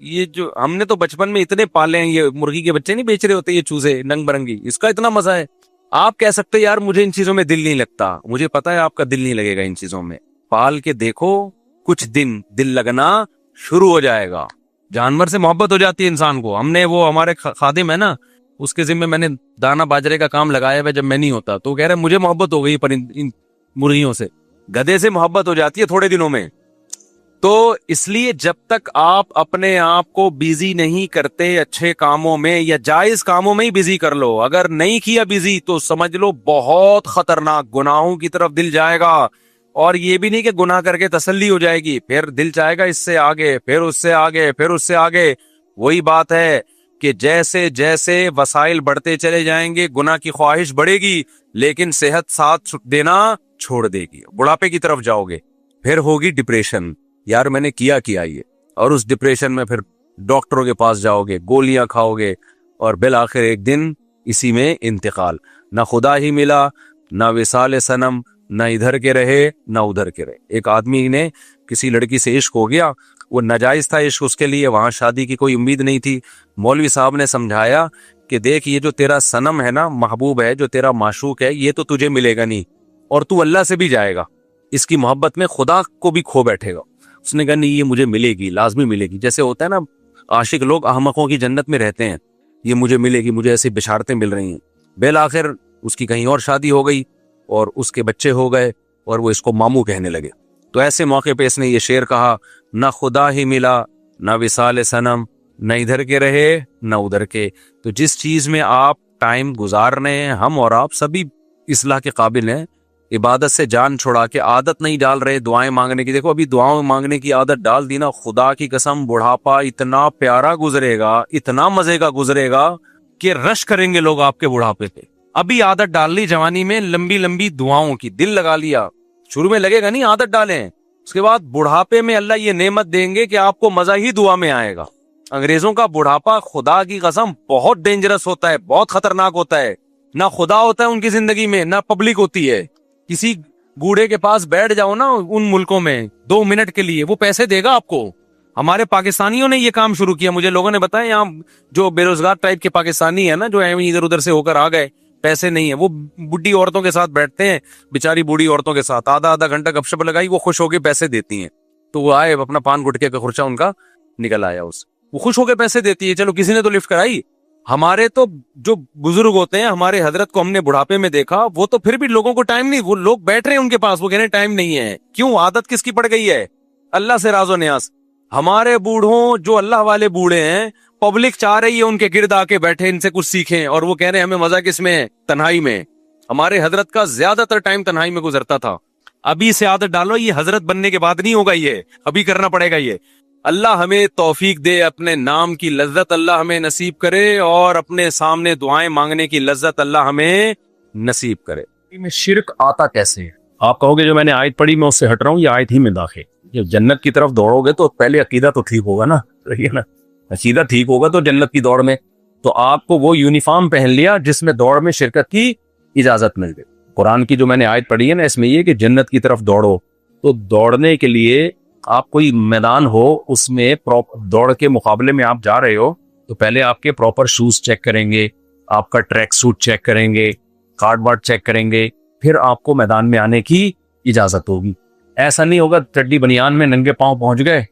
یہ جو ہم نے تو بچپن میں اتنے پالے ہیں، یہ مرغی کے بچے نہیں بیچ رہے ہوتے یہ چوزے ننگ برنگی، اس کا اتنا مزہ ہے. آپ کہہ سکتے یار مجھے ان چیزوں میں دل نہیں لگتا، مجھے پتا ہے آپ کا دل نہیں لگے گا ان چیزوں میں. پال کے دیکھو، کچھ دن دل لگنا شروع ہو جائے گا. جانور سے محبت ہو جاتی ہے انسان کو. ہم نے وہ ہمارے خادم ہے نا، اس کے ذمہ میں نے دانا باجرے کا کام لگایا ہے جب میں نہیں ہوتا، تو کہہ رہے مجھے محبت ہو گئی پر ان مرغیوں سے. گدھے سے محبت ہو جاتی ہے تھوڑے دنوں میں. تو اس لیے جب تک آپ اپنے آپ کو بیزی نہیں کرتے اچھے کاموں میں یا جائز کاموں میں ہی بیزی کر لو. اگر نہیں کیا بیزی تو سمجھ لو بہت خطرناک گناہوں کی طرف دل جائے گا. اور یہ بھی نہیں کہ گناہ کر کے تسلی ہو جائے گی، پھر دل چاہے گا اس سے آگے، پھر اس سے آگے، پھر اس سے آگے۔ وہی بات ہے کہ جیسے جیسے وسائل بڑھتے چلے جائیں گے گناہ کی خواہش بڑھے گی، لیکن صحت ساتھ دینا چھوڑ دے گی، بڑھاپے کی طرف جاؤ گے، پھر ہوگی ڈپریشن، یار میں نے کیا یہ، اور اس ڈپریشن میں پھر ڈاکٹروں کے پاس جاؤ گے، گولیاں کھاؤ گے، اور بالآخر ایک دن اسی میں انتقال۔ نہ خدا ہی ملا، نہ وصال صنم، نہ ادھر کے رہے نہ ادھر کے رہے۔ ایک آدمی نے کسی لڑکی سے عشق ہو گیا، وہ ناجائز تھا عشق اس کے لیے، وہاں شادی کی کوئی امید نہیں تھی۔ مولوی صاحب نے سمجھایا کہ دیکھ یہ جو تیرا صنم ہے نا، محبوب ہے، جو تیرا معشوق ہے، یہ تو تجھے ملے گا نہیں، اور تو اللہ سے بھی جائے گا، اس کی محبت میں خدا کو بھی کھو بیٹھے گا۔ اس نے کہا نہیں، یہ مجھے ملے گی، لازمی ملے گی۔ جیسے ہوتا ہے نا عاشق لوگ احمقوں کی جنت میں رہتے ہیں، یہ مجھے ملے گی، مجھے ایسی بشارتیں مل رہی ہیں۔ بالآخر اس کی کہیں اور شادی ہو گئی اور اس کے بچے ہو گئے، اور وہ اس کو ماموں کہنے لگے۔ تو ایسے موقع پہ اس نے یہ شعر کہا، نہ خدا ہی ملا، نہ وصال صنم، نہ ادھر کے رہے نہ ادھر کے۔ تو جس چیز میں آپ ٹائم گزار رہے ہیں، ہم اور آپ سبھی اصلاح کے قابل ہیں۔ عبادت سے جان چھوڑا کے عادت نہیں ڈال رہے دعائیں مانگنے کی۔ دیکھو ابھی دعاؤں مانگنے کی عادت ڈال دی نا، خدا کی قسم بڑھاپا اتنا پیارا گزرے گا، اتنا مزے کا گزرے گا کہ رش کریں گے لوگ آپ کے بڑھاپے پہ۔ ابھی عادت ڈال لی جوانی میں لمبی لمبی دعاؤں کی، دل لگا لیا، شروع میں لگے گا نہیں، عادت ڈالیں، اس کے بعد بڑھاپے میں اللہ یہ نعمت دیں گے کہ آپ کو مزہ ہی دعا میں آئے گا۔ انگریزوں کا بڑھاپا خدا کی قسم بہت ڈینجرس ہوتا ہے، بہت خطرناک ہوتا ہے۔ نہ خدا ہوتا ہے ان کی زندگی میں، نہ پبلک ہوتی ہے۔ کسی بوڑھے کے پاس بیٹھ جاؤ نا ان ملکوں میں 2 منٹ کے لیے، وہ پیسے دے گا آپ کو۔ ہمارے پاکستانیوں نے یہ کام شروع کیا، مجھے لوگوں نے بتایا یہاں جو بے روزگار ٹائپ کے پاکستانی ہیں نا، جو ادھر ادھر سے ہو کر آ گئے، پیسے نہیں ہیں، وہ بڈھی عورتوں کے ساتھ بیٹھتے ہیں، بیچاری بوڑھی عورتوں کے ساتھ آدھا گھنٹہ گپ شپ لگائی، وہ خوش ہو کے پیسے دیتی ہیں۔ تو وہ آئے اپنا پان گٹکے کا خرچہ ان کا نکل آیا، وہ خوش ہو کے پیسے دیتی ہے، چلو کسی نے تو لفٹ کرائی۔ ہمارے تو جو بزرگ ہوتے ہیں، ہمارے حضرت کو ہم نے بڑھاپے میں دیکھا، وہ تو پھر بھی لوگوں کو ٹائم نہیں، وہ لوگ بیٹھ رہے ہیں ان کے پاس، وہ کہہ رہے ہیں ٹائم نہیں ہے۔ کیوں؟ عادت کس کی پڑ گئی ہے؟ اللہ سے راز و نیاز۔ ہمارے بوڑھوں جو اللہ والے بوڑھے ہیں، پبلک چاہ رہی ہے ان کے گرد آ کے بیٹھے، ان سے کچھ سیکھیں، اور وہ کہہ رہے ہیں ہمیں مزہ کس میں ہے؟ تنہائی میں۔ ہمارے حضرت کا زیادہ تر ٹائم تنہائی میں گزرتا تھا۔ ابھی سے عادت ڈالو، یہ حضرت بننے کے بعد نہیں ہوگا، یہ ابھی کرنا پڑے گا۔ یہ اللہ ہمیں توفیق دے، اپنے نام کی لذت اللہ ہمیں نصیب کرے، اور اپنے سامنے دعائیں مانگنے کی لذت اللہ ہمیں نصیب کرے۔ میں شرک آتا کیسے ہے؟ آپ کہو گے جو میں نے آیت پڑھی میں اس سے ہٹ رہا ہوں، یہ آیت ہی میں داخل۔ جب جنت کی طرف دوڑو گے تو پہلے عقیدہ تو ٹھیک ہوگا نا، صحیح ہے نا؟ عقیدہ ٹھیک ہوگا تو جنت کی دوڑ میں تو آپ کو وہ یونیفارم پہن لیا جس میں دوڑ میں شرکت کی اجازت مل گئی۔ قرآن کی جو میں نے آیت پڑھی ہے نا، اس میں یہ کہ جنت کی طرف دوڑو، تو دوڑنے کے لیے آپ کوئی میدان ہو، اس میں دوڑ کے مقابلے میں آپ جا رہے ہو، تو پہلے آپ کے پراپر شوز چیک کریں گے، آپ کا ٹریک سوٹ چیک کریں گے، کارڈ بارڈ چیک کریں گے، پھر آپ کو میدان میں آنے کی اجازت ہوگی۔ ایسا نہیں ہوگا چڈی بنیان میں ننگے پاؤں پہنچ گئے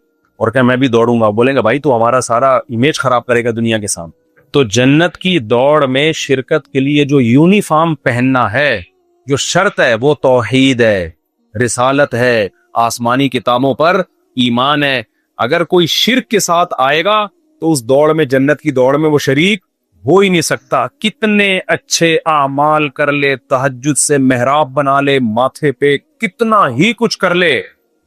اور کہ میں بھی دوڑوں گا، بولیں گے بھائی تو ہمارا سارا امیج خراب کرے گا دنیا کے سامنے۔ تو جنت کی دوڑ میں شرکت کے لیے جو یونیفارم پہننا ہے، جو شرط ہے، وہ توحید ہے، رسالت ہے، آسمانی کتابوں پر ایمان ہے۔ اگر کوئی شرک کے ساتھ آئے گا تو اس دوڑ میں، جنت کی دوڑ میں، وہ شریک ہو ہی نہیں سکتا۔ کتنے اچھے اعمال کر لے، تہجد سے محراب بنا لے، ماتھے پہ کتنا ہی کچھ کر لے،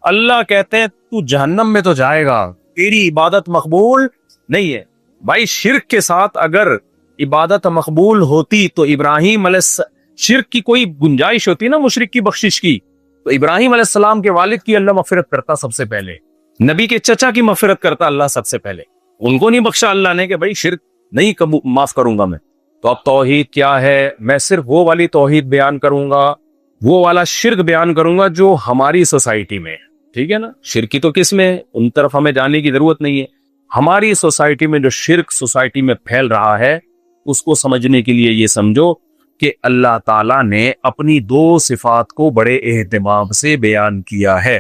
اللہ کہتے ہیں تو جہنم میں تو جائے گا، تیری عبادت مقبول نہیں ہے۔ بھائی شرک کے ساتھ اگر عبادت مقبول ہوتی تو ابراہیم علیہ السلام، شرک کی کوئی گنجائش ہوتی نا مشرک کی بخشش کی، تو ابراہیم علیہ السلام کے والد کی اللہ مغفرت کرتا سب سے پہلے، نبی کے چچا کی مغفرت کرتا اللہ سب سے پہلے۔ ان کو نہیں بخشا اللہ نے کہ بھائی شرک نہیں معاف کروں گا میں۔ تو اب توحید کیا ہے؟ میں صرف وہ والی توحید بیان کروں گا، وہ والا شرک بیان کروں گا جو ہماری سوسائٹی میں، ٹھیک ہے نا؟ شرکی تو کس میں ہے، ان طرف ہمیں جانے کی ضرورت نہیں ہے۔ ہماری سوسائٹی میں جو شرک سوسائٹی میں پھیل رہا ہے، اس کو سمجھنے کے لیے یہ سمجھو کہ اللہ تعالیٰ نے اپنی 2 صفات کو بڑے اہتمام سے بیان کیا ہے،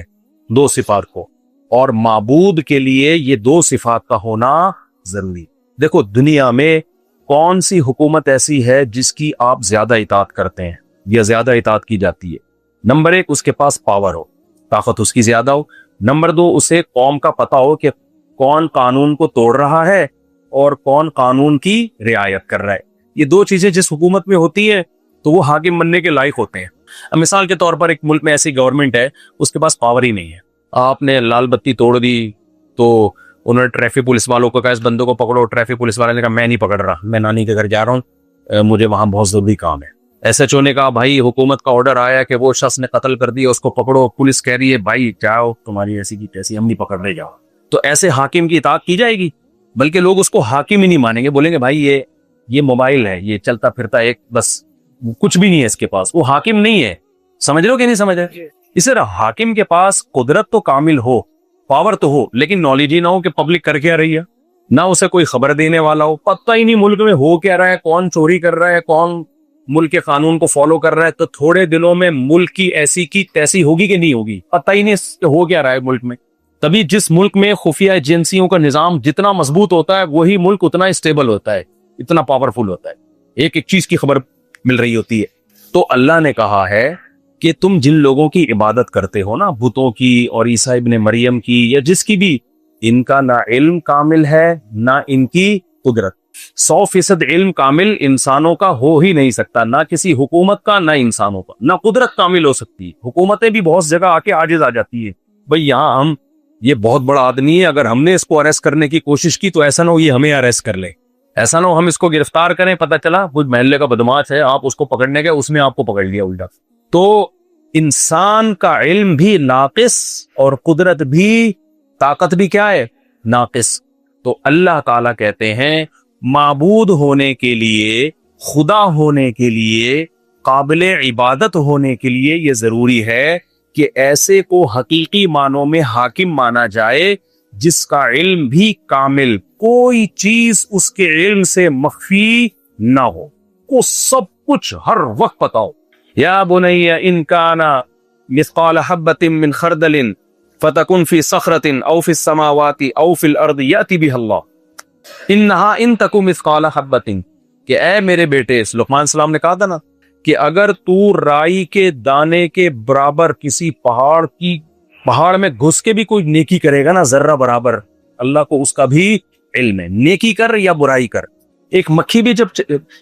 2 صفات کو، اور معبود کے لیے یہ 2 صفات کا ہونا ضروری۔ دیکھو دنیا میں کون سی حکومت ایسی ہے جس کی آپ زیادہ اطاعت کرتے ہیں یا زیادہ اطاعت کی جاتی ہے؟ نمبر 1، اس کے پاس پاور ہو، طاقت اس کی زیادہ ہو۔ نمبر 2، اسے قوم کا پتہ ہو کہ کون قانون کو توڑ رہا ہے اور کون قانون کی رعایت کر رہا ہے۔ یہ 2 چیزیں جس حکومت میں ہوتی ہیں تو وہ حاکم بننے کے لائق ہوتے ہیں۔ اب مثال کے طور پر ایک ملک میں ایسی گورنمنٹ ہے اس کے پاس پاور ہی نہیں ہے, آپ نے لال بتی توڑ دی تو انہوں نے ٹریفک پولیس والوں کو کہا اس بندوں کو پکڑو, ٹریفک پولیس والے نے کہا میں نہیں پکڑ رہا, میں نانی کے گھر جا رہا ہوں, مجھے وہاں بہت ضروری کام ہے. ایس ایچ او نے کہا بھائی حکومت کا آرڈر آیا کہ وہ شخص نے قتل کر دیا, اس کو پکڑو, پولیس کہہ رہی ہے بھائی جاؤ تمہاری ایسی کی تیسی, ہم نہیں پکڑ رہے, جاؤ. تو ایسے حاکم کی اطاعت کی جائے گی؟ بلکہ لوگ اس کو حاکم ہی نہیں مانیں گے, بولیں گے بھائی یہ موبائل ہے, یہ چلتا پھرتا ایک بس کچھ بھی نہیں ہے اس کے پاس, وہ حاکم نہیں ہے. سمجھ رہے ہو کہ نہیں سمجھ رہے؟ اس طرح حاکم کے پاس قدرت تو کامل ہو, پاور تو ہو, لیکن نالج ہی نہ ہو کہ پبلک کر کیا رہی ہے, نہ اسے کوئی خبر دینے والا ہو, پتہ ہی نہیں ملک میں ہو کیا رہا ہے, کون چوری کر رہا ہے, کون ملک کے قانون کو فالو کر رہا ہے, تو تھوڑے دنوں میں ملک کی ایسی کی تیسی ہوگی کہ نہیں ہوگی, پتہ ہی نہیں کہ ہو کیا رہا ہے ملک میں. تبھی جس ملک میں خفیہ ایجنسیوں کا نظام جتنا مضبوط ہوتا ہے وہی ملک اتنا اسٹیبل ہوتا ہے, اتنا پاورفل ہوتا ہے, ایک ایک چیز کی خبر مل رہی ہوتی ہے. تو اللہ نے کہا ہے کہ تم جن لوگوں کی عبادت کرتے ہو نا, بتوں کی اور عیسیٰ ابن مریم کی یا جس کی بھی, ان کا نہ علم کامل ہے نہ ان کی قدرت. 100% علم کامل انسانوں کا ہو ہی نہیں سکتا, نہ کسی حکومت کا نہ انسانوں کا, نہ قدرت کامل ہو سکتی. حکومتیں بھی بہت جگہ آ کے عاجز آ جاتی ہے, بھئی یہاں ہم یہ بہت بڑا آدمی ہے, اگر ہم نے اس کو اریسٹ کرنے کی کوشش کی تو ایسا نہ ہو یہ ہمیں اریسٹ کر لے, ایسا نہ ہو ہم اس کو گرفتار کریں, پتہ چلا کچھ محلے کا بدماش ہے, آپ اس کو پکڑنے گئے اس نے آپ کو پکڑ لیا الٹا. تو انسان کا علم بھی ناقص اور قدرت بھی, طاقت بھی کیا ہے, ناقص. تو اللہ تعالیٰ کہتے ہیں معبود ہونے کے لیے, خدا ہونے کے لیے, قابل عبادت ہونے کے لیے یہ ضروری ہے کہ ایسے کو حقیقی معنوں میں حاکم مانا جائے جس کا علم بھی کامل, کوئی چیز اس کے علم سے مخفی نہ ہو, کو سب کچھ ہر وقت پتا ہو. یا بنی ان کان مثقال حبۃ من خردل فتکن فی صخرۃ او فی السماوات او فی الارض یأتی بها اللہ انہا ان تک مثقال حبۃ, کہ اے میرے بیٹے, لقمان السلام نے کہا تھا نا کہ اگر تو رائی کے دانے کے برابر کسی پہاڑ میں گھس کے بھی کوئی نیکی کرے گا نا, ذرہ برابر, اللہ کو اس کا بھی علم ہے, نیکی کر یا برائی کر. ایک مکھی بھی جب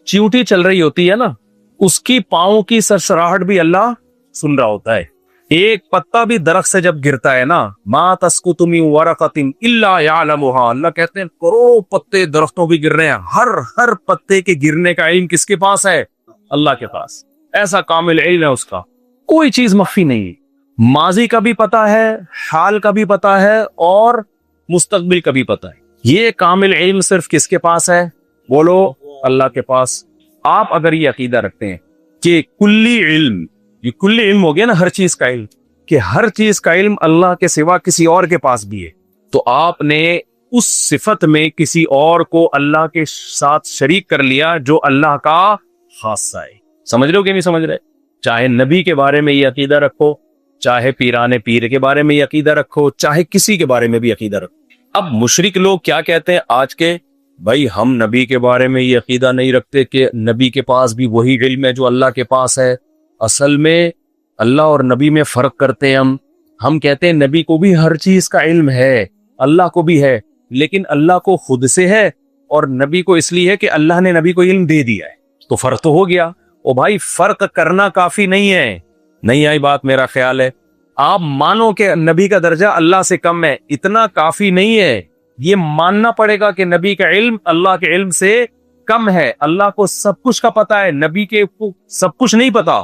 چیونٹی چل رہی ہوتی ہے نا, اس کی پاؤں کی سرسراہٹ بھی اللہ سن رہا ہوتا ہے. ایک پتا بھی درخت سے جب گرتا ہے نا, ما تسقط من ورقۃ الا یعلمها, اللہ کہتے ہیں کروڑوں پتے درختوں بھی گر رہے ہیں, ہر پتے کے گرنے کا علم کس کے پاس ہے, اللہ کے پاس. ایسا کامل علم ہے اس کا, کوئی چیز مخفی نہیں ہے, ماضی کا بھی پتا ہے, حال کا بھی پتا ہے, اور مستقبل کا بھی پتا ہے. یہ کامل علم صرف کس کے پاس ہے, بولو اللہ کے پاس. آپ اگر یہ عقیدہ رکھتے ہیں کہ کلی علم, یہ کلی علم ہو گیا نا, ہر چیز کا علم, کہ ہر چیز کا علم اللہ کے سوا کسی اور کے پاس بھی ہے, تو آپ نے اس صفت میں کسی اور کو اللہ کے ساتھ شریک کر لیا جو اللہ کا خاصہ ہے. سمجھ رہے ہو کہ نہیں سمجھ رہے؟ چاہے نبی کے بارے میں یہ عقیدہ رکھو, چاہے پیران پیر کے بارے میں یہ عقیدہ رکھو, چاہے کسی کے بارے میں بھی عقیدہ رکھو. اب مشرک لوگ کیا کہتے ہیں آج کے, بھائی ہم نبی کے بارے میں یہ عقیدہ نہیں رکھتے کہ نبی کے پاس بھی وہی علم ہے جو اللہ کے پاس ہے. اصل میں اللہ اور نبی میں فرق کرتے ہیں ہم کہتے ہیں نبی کو بھی ہر چیز کا علم ہے, اللہ کو بھی ہے, لیکن اللہ کو خود سے ہے اور نبی کو اس لیے ہے کہ اللہ نے نبی کو علم دے دیا ہے. تو فرق تو ہو گیا. او بھائی فرق کرنا کافی نہیں ہے, نہیں آئی بات, میرا خیال ہے آپ مانو کہ نبی کا درجہ اللہ سے کم ہے, اتنا کافی نہیں ہے. یہ ماننا پڑے گا کہ نبی کا علم اللہ کے علم سے کم ہے. اللہ کو سب کچھ کا پتا ہے, نبی کے سب کچھ نہیں پتا.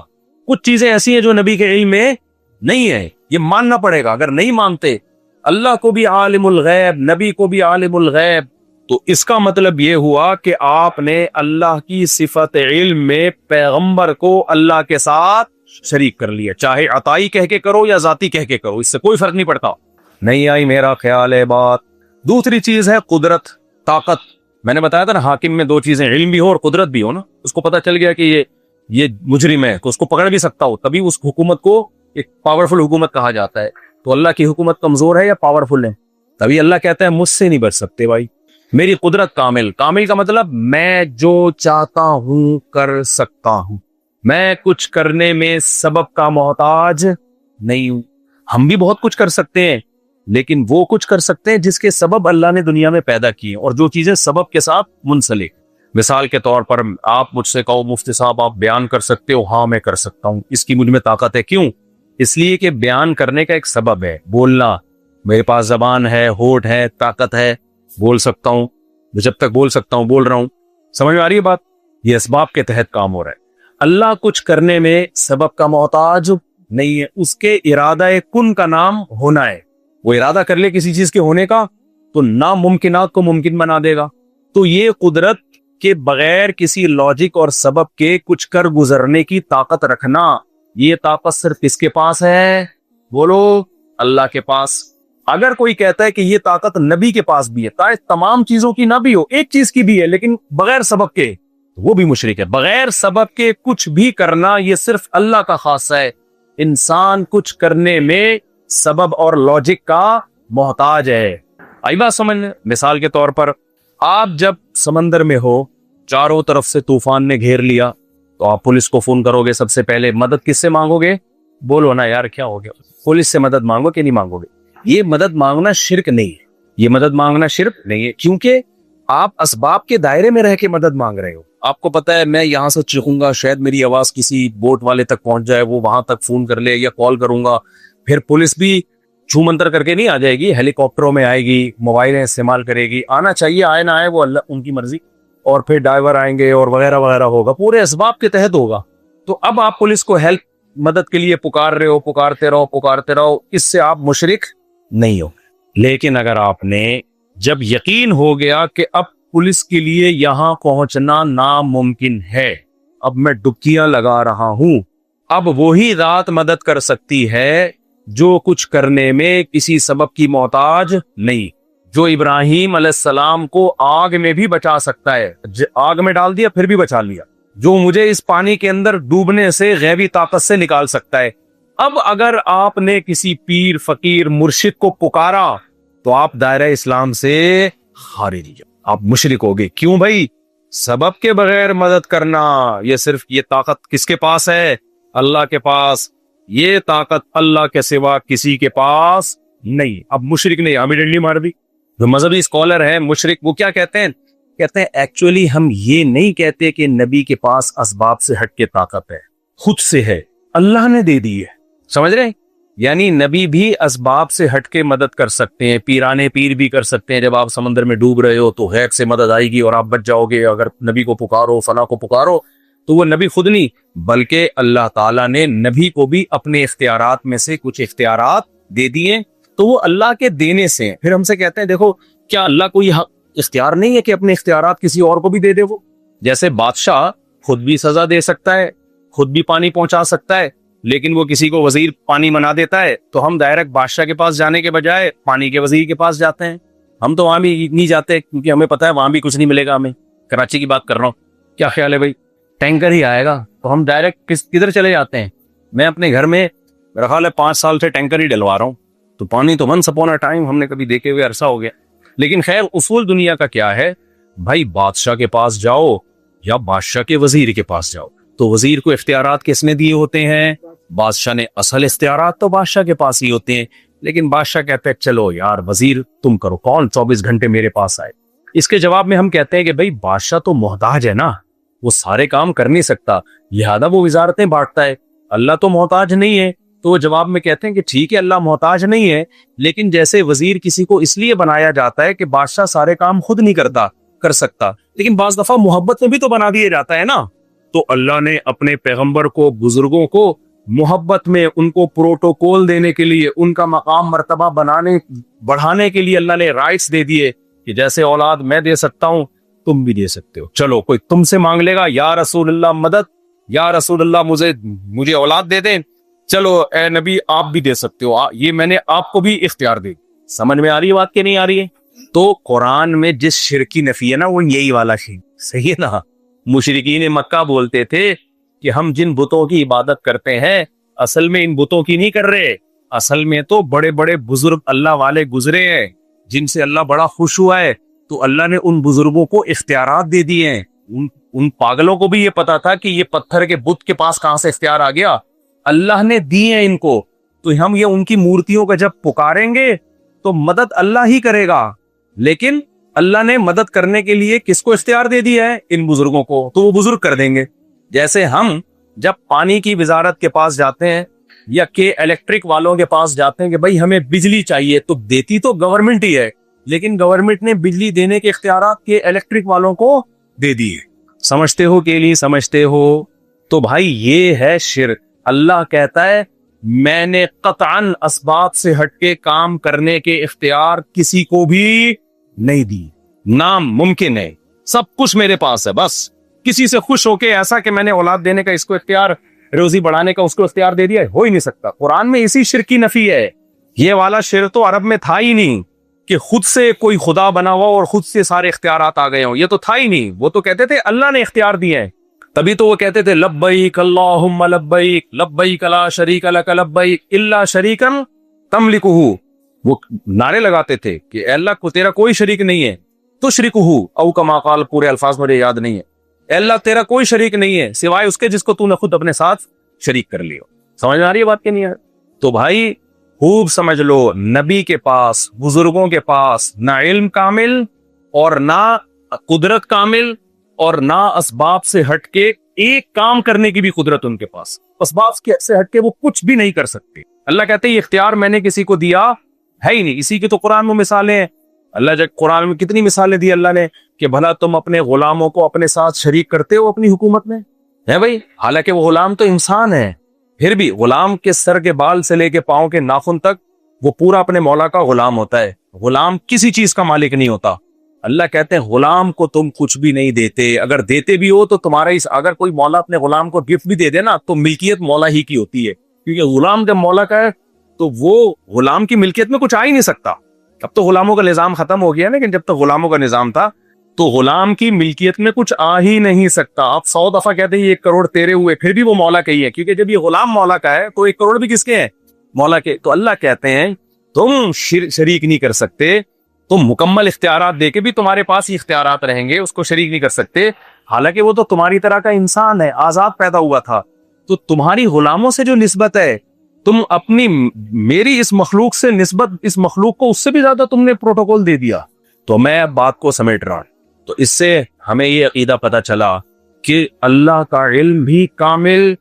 کچھ چیزیں ایسی ہیں جو نبی کے علم میں نہیں ہے, یہ ماننا پڑے گا. اگر نہیں مانتے اللہ کو بھی عالم الغیب, نبی کو بھی عالم الغیب, تو اس کا مطلب یہ ہوا کہ آپ نے اللہ کی صفت علم میں پیغمبر کو اللہ کے ساتھ شریک کر لیا, چاہے عطائی کہہ کے کرو یا ذاتی کہہ کے کرو, اس سے کوئی فرق نہیں پڑتا. نہیں آئی میرا خیال ہے بات. دوسری چیز ہے قدرت, طاقت. میں نے بتایا تھا نا حاکم میں دو چیزیں, علم بھی ہو اور قدرت بھی ہو نا. اس کو پتا چل گیا کہ یہ مجرم ہے تو اس کو پکڑ بھی سکتا ہو, تبھی اس حکومت کو ایک پاورفل حکومت کہا جاتا ہے. تو اللہ کی حکومت کمزور ہے یا پاورفل ہے؟ تبھی اللہ کہتا ہے مجھ سے نہیں بچ سکتے بھائی, میری قدرت کامل. کامل کا مطلب میں جو چاہتا ہوں کر سکتا ہوں, میں کچھ کرنے میں سبب کا محتاج نہیں ہوں. ہم بھی بہت کچھ کر سکتے ہیں, لیکن وہ کچھ کر سکتے ہیں جس کے سبب اللہ نے دنیا میں پیدا کیے, اور جو چیزیں سبب کے ساتھ منسلک. مثال کے طور پر آپ مجھ سے کہو مفتی صاحب آپ بیان کر سکتے ہو؟ ہاں میں کر سکتا ہوں، اس کی مجھ میں طاقت ہے۔ کیوں؟ اس لیے کہ بیان کرنے کا ایک سبب ہے، بولنا، میرے پاس زبان ہے، ہونٹ ہے، طاقت ہے، بول سکتا ہوں، جب تک بول سکتا ہوں بول رہا ہوں۔ سمجھ میں آ رہی ہے بات؟ یہ اسباب کے تحت کام ہو رہا ہے۔ اللہ کچھ کرنے میں سبب کا محتاج نہیں ہے، اس کے ارادہ کن کا نام ہونا ہے۔ وہ ارادہ کر لے کسی چیز کے ہونے کا تو ناممکنات کو ممکن بنا دے گا۔ تو یہ قدرت کے بغیر کسی لاجک اور سبب کے کچھ کر گزرنے کی طاقت رکھنا، یہ طاقت صرف کس کے پاس ہے؟ بولو، اللہ کے پاس۔ اگر کوئی کہتا ہے کہ یہ طاقت نبی کے پاس بھی ہے، تمام چیزوں کی نہ بھی ہو، ایک چیز کی بھی ہے لیکن بغیر سبب کے، وہ بھی مشرک ہے۔ بغیر سبب کے کچھ بھی کرنا یہ صرف اللہ کا خاصہ ہے۔ انسان کچھ کرنے میں سبب اور لاجک کا محتاج ہے۔ آئی بات سمجھ؟ مثال کے طور پر آپ جب سمندر میں ہو، چاروں طرف سے طوفان نے گھیر لیا، تو آپ پولیس کو فون کرو گے، سب سے پہلے مدد کس سے مانگو گے؟ بولو نا یار، کیا ہو گیا؟ پولیس سے مدد مانگو کہ نہیں مانگو گے؟ یہ مدد مانگنا شرک نہیں ہے، یہ مدد مانگنا شرک نہیں ہے، کیونکہ آپ اسباب کے دائرے میں رہ کے مدد مانگ رہے ہو۔ آپ کو پتا ہے میں یہاں سے چیخوں گا، شاید میری آواز کسی بوٹ والے تک پہنچ جائے، وہ وہاں تک فون کر لے یا کال کروں گا، پھر پولیس بھی چھو منتر کر کے نہیں آ جائے گی، ہیلی کاپٹروں میں آئے گی، موبائلیں استعمال کرے گی، آنا چاہیے، آئے نہ آئے وہ اللہ ان کی مرضی، اور پھر ڈائیور آئیں گے اور وغیرہ وغیرہ ہوگا، پورے اسباب کے تحت ہوگا۔ تو اب آپ پولیس کو ہیلپ مدد کے لیے پکار رہے ہو، پکارتے رہو، اس سے آپ مشرک نہیں ہو۔ لیکن اگر آپ نے جب یقین ہو گیا کہ اب پولیس کے لیے یہاں پہنچنا ناممکن ہے، اب میں ڈبکیاں لگا رہا ہوں، اب وہی ذات مدد کر سکتی ہے جو کچھ کرنے میں کسی سبب کی محتاج نہیں، جو ابراہیم علیہ السلام کو آگ میں بھی بچا سکتا ہے، آگ میں ڈال دیا پھر بھی بچا لیا، جو مجھے اس پانی کے اندر ڈوبنے سے غیبی طاقت سے نکال سکتا ہے۔ اب اگر آپ نے کسی پیر، فقیر، مرشد کو پکارا تو آپ دائرہ اسلام سے خارج، آپ مشرک ہوگے۔ کیوں بھائی؟ سبب کے بغیر مدد کرنا، یہ صرف یہ طاقت کس کے پاس ہے؟ اللہ کے پاس۔ یہ طاقت اللہ کے سوا کسی کے پاس نہیں۔ اب مشرک نہیں، ہمیں ڈنڈی مار دی۔ جو مذہبی اسکالر ہیں مشرک، وہ کیا کہتے ہیں؟ کہتے ہیں ایکچولی ہم یہ نہیں کہتے کہ نبی کے پاس اسباب سے ہٹ کے طاقت ہے، خود سے ہے، اللہ نے دے دی ہے۔ سمجھ رہے ہیں؟ یعنی نبی بھی اسباب سے ہٹ کے مدد کر سکتے ہیں، پیرانے پیر بھی کر سکتے ہیں۔ جب آپ سمندر میں ڈوب رہے ہو تو غیب سے مدد آئے گی اور آپ بچ جاؤ گے۔ اگر نبی کو پکارو، فلاں کو پکارو، تو وہ نبی خود نہیں بلکہ اللہ تعالیٰ نے نبی کو بھی اپنے اختیارات میں سے کچھ اختیارات دے دیے، تو وہ اللہ کے دینے سے ہیں۔ پھر ہم سے کہتے ہیں دیکھو کیا اللہ کو یہ اختیار نہیں ہے کہ اپنے اختیارات کسی اور کو بھی دے دے؟ وہ جیسے بادشاہ خود بھی سزا دے سکتا ہے، خود بھی پانی پہنچا سکتا ہے، لیکن وہ کسی کو وزیر پانی بنا دیتا ہے، تو ہم ڈائریکٹ بادشاہ کے پاس جانے کے بجائے پانی کے وزیر کے پاس جاتے ہیں۔ ہم تو وہاں بھی نہیں جاتے کیونکہ ہمیں پتا ہے وہاں بھی کچھ نہیں ملے گا ہمیں۔ کراچی کی بات کر رہا ہوں، کیا خیال ہے بھائی؟ ٹینکر ہی آئے گا تو ہم ڈائریکٹ کدھر چلے جاتے ہیں؟ میں اپنے گھر میں میرا خیال ہے 5 سال سے ٹینکر ہی ڈلوا رہا ہوں، تو پانی تو ونس اپون اے ٹائم ہم نے کبھی دیکھے ہوئے عرصہ ہو گیا۔ لیکن خیر اصول دنیا کا کیا ہے بھائی؟ بادشاہ کے پاس جاؤ یا بادشاہ کے وزیر کے پاس جاؤ، تو وزیر کو اختیارات کس نے دیے ہوتے ہیں؟ بادشاہ نے۔ اصل اختیارات تو بادشاہ کے پاس ہی ہوتے ہیں، لیکن بادشاہ کہتے ہیں چلو یار وزیر تم کرو، کون 24 گھنٹے میرے پاس آئے؟ اس کے جواب میں ہم کہتے ہیں کہ بھائی بادشاہ تو محتاج ہے نا، وہ سارے کام کر نہیں سکتا، لہذا وہ وزارتیں بانٹتا ہے۔ اللہ تو محتاج نہیں ہے، تو وہ جواب میں کہتے ہیں کہ ٹھیک ہے اللہ محتاج نہیں ہے، لیکن جیسے وزیر کسی کو اس لیے بنایا جاتا ہے کہ بادشاہ سارے کام خود نہیں کر سکتا، لیکن بعض دفعہ محبت میں بھی تو بنا دیا جاتا ہے نا۔ تو اللہ نے اپنے پیغمبر کو، بزرگوں کو محبت میں ان کو پروٹوکول دینے کے لیے، ان کا مقام مرتبہ بڑھانے کے لیے اللہ نے رائٹس دے دیے کہ جیسے اولاد میں دے سکتا ہوں تم بھی دے سکتے ہو۔ چلو کوئی تم سے مانگ لے گا یا رسول اللہ مدد، یا رسول اللہ مجھے اولاد دے دیں، چلو اے نبی آپ بھی دے سکتے ہو، یہ میں نے آپ کو بھی اختیار دے۔ سمجھ میں آ رہی ہے بات کہ نہیں آ رہی ہے؟ تو قرآن میں جس شرکی نفی ہے نا وہ یہی والا شرک، صحیح ہے نا؟ مشرکین مکہ بولتے تھے کہ ہم جن بتوں کی عبادت کرتے ہیں اصل میں ان بتوں کی نہیں کر رہے، اصل میں تو بڑے بڑے بزرگ اللہ والے گزرے ہیں جن سے اللہ بڑا خوش ہوا ہے، تو اللہ نے ان بزرگوں کو اختیارات دے دیے ہیں۔ ان پاگلوں کو بھی یہ پتا تھا کہ یہ پتھر کے بت کے پاس کہاں سے اختیار آ گیا، اللہ نے دیے ہیں ان کو، تو ہم یہ ان کی مورتیوں کا جب پکاریں گے تو مدد اللہ ہی کرے گا، لیکن اللہ نے مدد کرنے کے لیے کس کو اختیار دے دیا ہے؟ ان بزرگوں کو، تو وہ بزرگ کر دیں گے. جیسے ہم جب پانی کی وزارت کے پاس جاتے ہیں یا کہ الیکٹرک والوں کے پاس جاتے ہیں کہ بھائی ہمیں بجلی چاہیے، تو دیتی تو گورنمنٹ ہی ہے، لیکن گورنمنٹ نے بجلی دینے کے اختیارات کے الیکٹرک والوں کو دے دیے. سمجھتے ہو کہ نہیں سمجھتے ہو؟ تو بھائی یہ ہے شرک. اللہ کہتا ہے میں نے قطعاً اسباب سے ہٹ کے کام کرنے کے اختیار کسی کو بھی نہیں دی. ناممکن ہے، سب کچھ میرے پاس ہے. بس کسی سے خوش ہو کے ایسا کہ میں نے اولاد دینے کا اس کو اختیار، روزی بڑھانے کا اس کو اختیار دے دیا، ہو ہی نہیں سکتا. قرآن میں اسی شرک کی نفی ہے. یہ والا شرک تو عرب میں تھا ہی نہیں کہ خود سے کوئی خدا بنا ہوا اور خود سے سارے اختیارات آ گئے ہوں. یہ تو تھا ہی نہیں. وہ تو کہتے تھے اللہ نے اختیار دیے ہیں. تبھی تو وہ کہتے تھے لبیک اللہم لبیک لبیک لا شریک لک لبیک الا شریکا تملکہ. وہ نعرے لگاتے تھے کہ اے اللہ کو تیرا کوئی شریک نہیں ہے، تشرکہ او کما قال، پورے الفاظ مجھے یاد نہیں ہے. اے اللہ تیرا کوئی شریک نہیں ہے سوائے اس کے جس کو تو نے خود اپنے ساتھ شریک کر لیو. سمجھ میں آ رہی ہے بات کہ نہیں ہے؟ تو بھائی خوب سمجھ لو، نبی کے پاس، بزرگوں کے پاس نہ علم کامل اور نہ قدرت کامل اور نہ اسباب سے ہٹ کے ایک کام کرنے کی بھی قدرت ان کے پاس. اسباب سے ہٹ کے وہ کچھ بھی نہیں کر سکتے. اللہ کہتے ہیں یہ اختیار میں نے کسی کو دیا ہے ہی نہیں. اسی کی تو قرآن میں مثالیں ہیں. اللہ جب قرآن میں کتنی مثالیں دی اللہ نے کہ بھلا تم اپنے غلاموں کو اپنے ساتھ شریک کرتے ہو اپنی حکومت میں، ہے بھائی؟ حالانکہ وہ غلام تو انسان ہے. پھر بھی غلام کے سر کے بال سے لے کے پاؤں کے ناخن تک وہ پورا اپنے مولا کا غلام ہوتا ہے. غلام کسی چیز کا مالک نہیں ہوتا. اللہ کہتے ہیں غلام کو تم کچھ بھی نہیں دیتے. اگر دیتے بھی ہو تو تمہارا اگر کوئی مولا اپنے غلام کو گفٹ بھی دے دے نا تو ملکیت مولا ہی کی ہوتی ہے، کیونکہ غلام جب مولا کا ہے تو وہ غلام کی ملکیت میں کچھ آ ہی نہیں سکتا. اب تو غلاموں کا نظام ختم ہو گیا، لیکن جب تک غلاموں کا نظام تھا تو غلام کی ملکیت میں کچھ آ ہی نہیں سکتا. آپ 100 دفعہ کہتے ہیں 1 کروڑ تیرے ہوئے، پھر بھی وہ مولا کا ہی ہے، کیونکہ جب یہ غلام مولا کا ہے تو 1 کروڑ بھی کس کے ہیں؟ مولا کے. تو اللہ کہتے ہیں تم شریک نہیں کر سکتے. تم مکمل اختیارات دے کے بھی تمہارے پاس ہی اختیارات رہیں گے، اس کو شریک نہیں کر سکتے. حالانکہ وہ تو تمہاری طرح کا انسان ہے، آزاد پیدا ہوا تھا. تو تمہاری غلاموں سے جو نسبت ہے، تم اپنی میری اس مخلوق سے نسبت، اس مخلوق کو اس سے بھی زیادہ تم نے پروٹوکول دے دیا. تو میں بات کو سمیٹ رہا ہوں. تو اس سے ہمیں یہ عقیدہ پتا چلا کہ اللہ کا علم بھی کامل.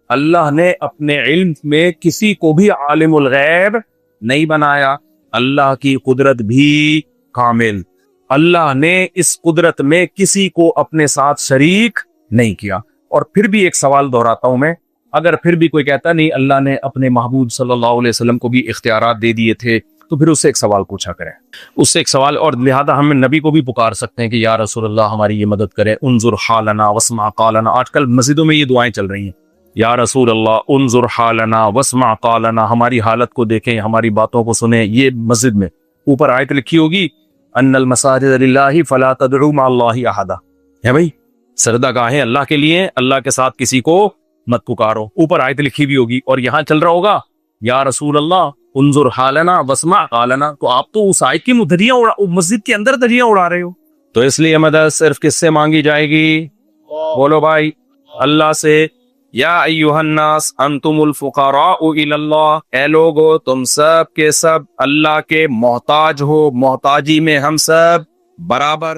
اللہ نے اپنے علم میں کسی کو بھی عالم الغیب نہیں بنایا. اللہ کی قدرت بھی کامل. اللہ نے اس قدرت میں کسی کو اپنے ساتھ شریک نہیں کیا. اور پھر بھی ایک سوال دہراتا ہوں میں، اگر پھر بھی کوئی کہتا نہیں اللہ نے اپنے محبوب صلی اللہ علیہ وسلم کو بھی اختیارات دے دیے تھے، تو پھر اس سے ایک سوال پوچھا کریں. اس سے ایک سوال، اور لہذا ہم نبی کو بھی پکار سکتے ہیں کہ یا رسول اللہ ہماری یہ مدد کرے. انظر حالنا واسمع قالنا. آج کل مسجدوں میں یہ دعائیں چل رہی ہیں، یا رسول اللہ انظر حالنا واسمع قالنا، ہماری حالت کو دیکھیں، ہماری باتوں کو سنیں. یہ مسجد میں اوپر آیت لکھی ہوگی ان المساجد للہ فلا تدعوا مع اللہ احدا، ہے بھائی؟ سجدہ گاہیں اللہ کے لیے، اللہ کے ساتھ کسی کو مت پکارو. اوپر آیت لکھی بھی ہوگی اور یہاں چل رہا ہوگا یا رسول اللہ انظر حالنا واسمع قالنا. تو آپ تو اس آیت کی دھجیاں مسجد کے اندر دھجیاں اڑا رہے ہو. تو اس لیے مدد صرف کس سے مانگی جائے گی؟ بولو بھائی، اللہ سے. یا ایھا الناس انتم الفقراء الی اللہ، اے لوگو تم سب کے سب اللہ کے محتاج ہو. محتاجی میں ہم سب برابر.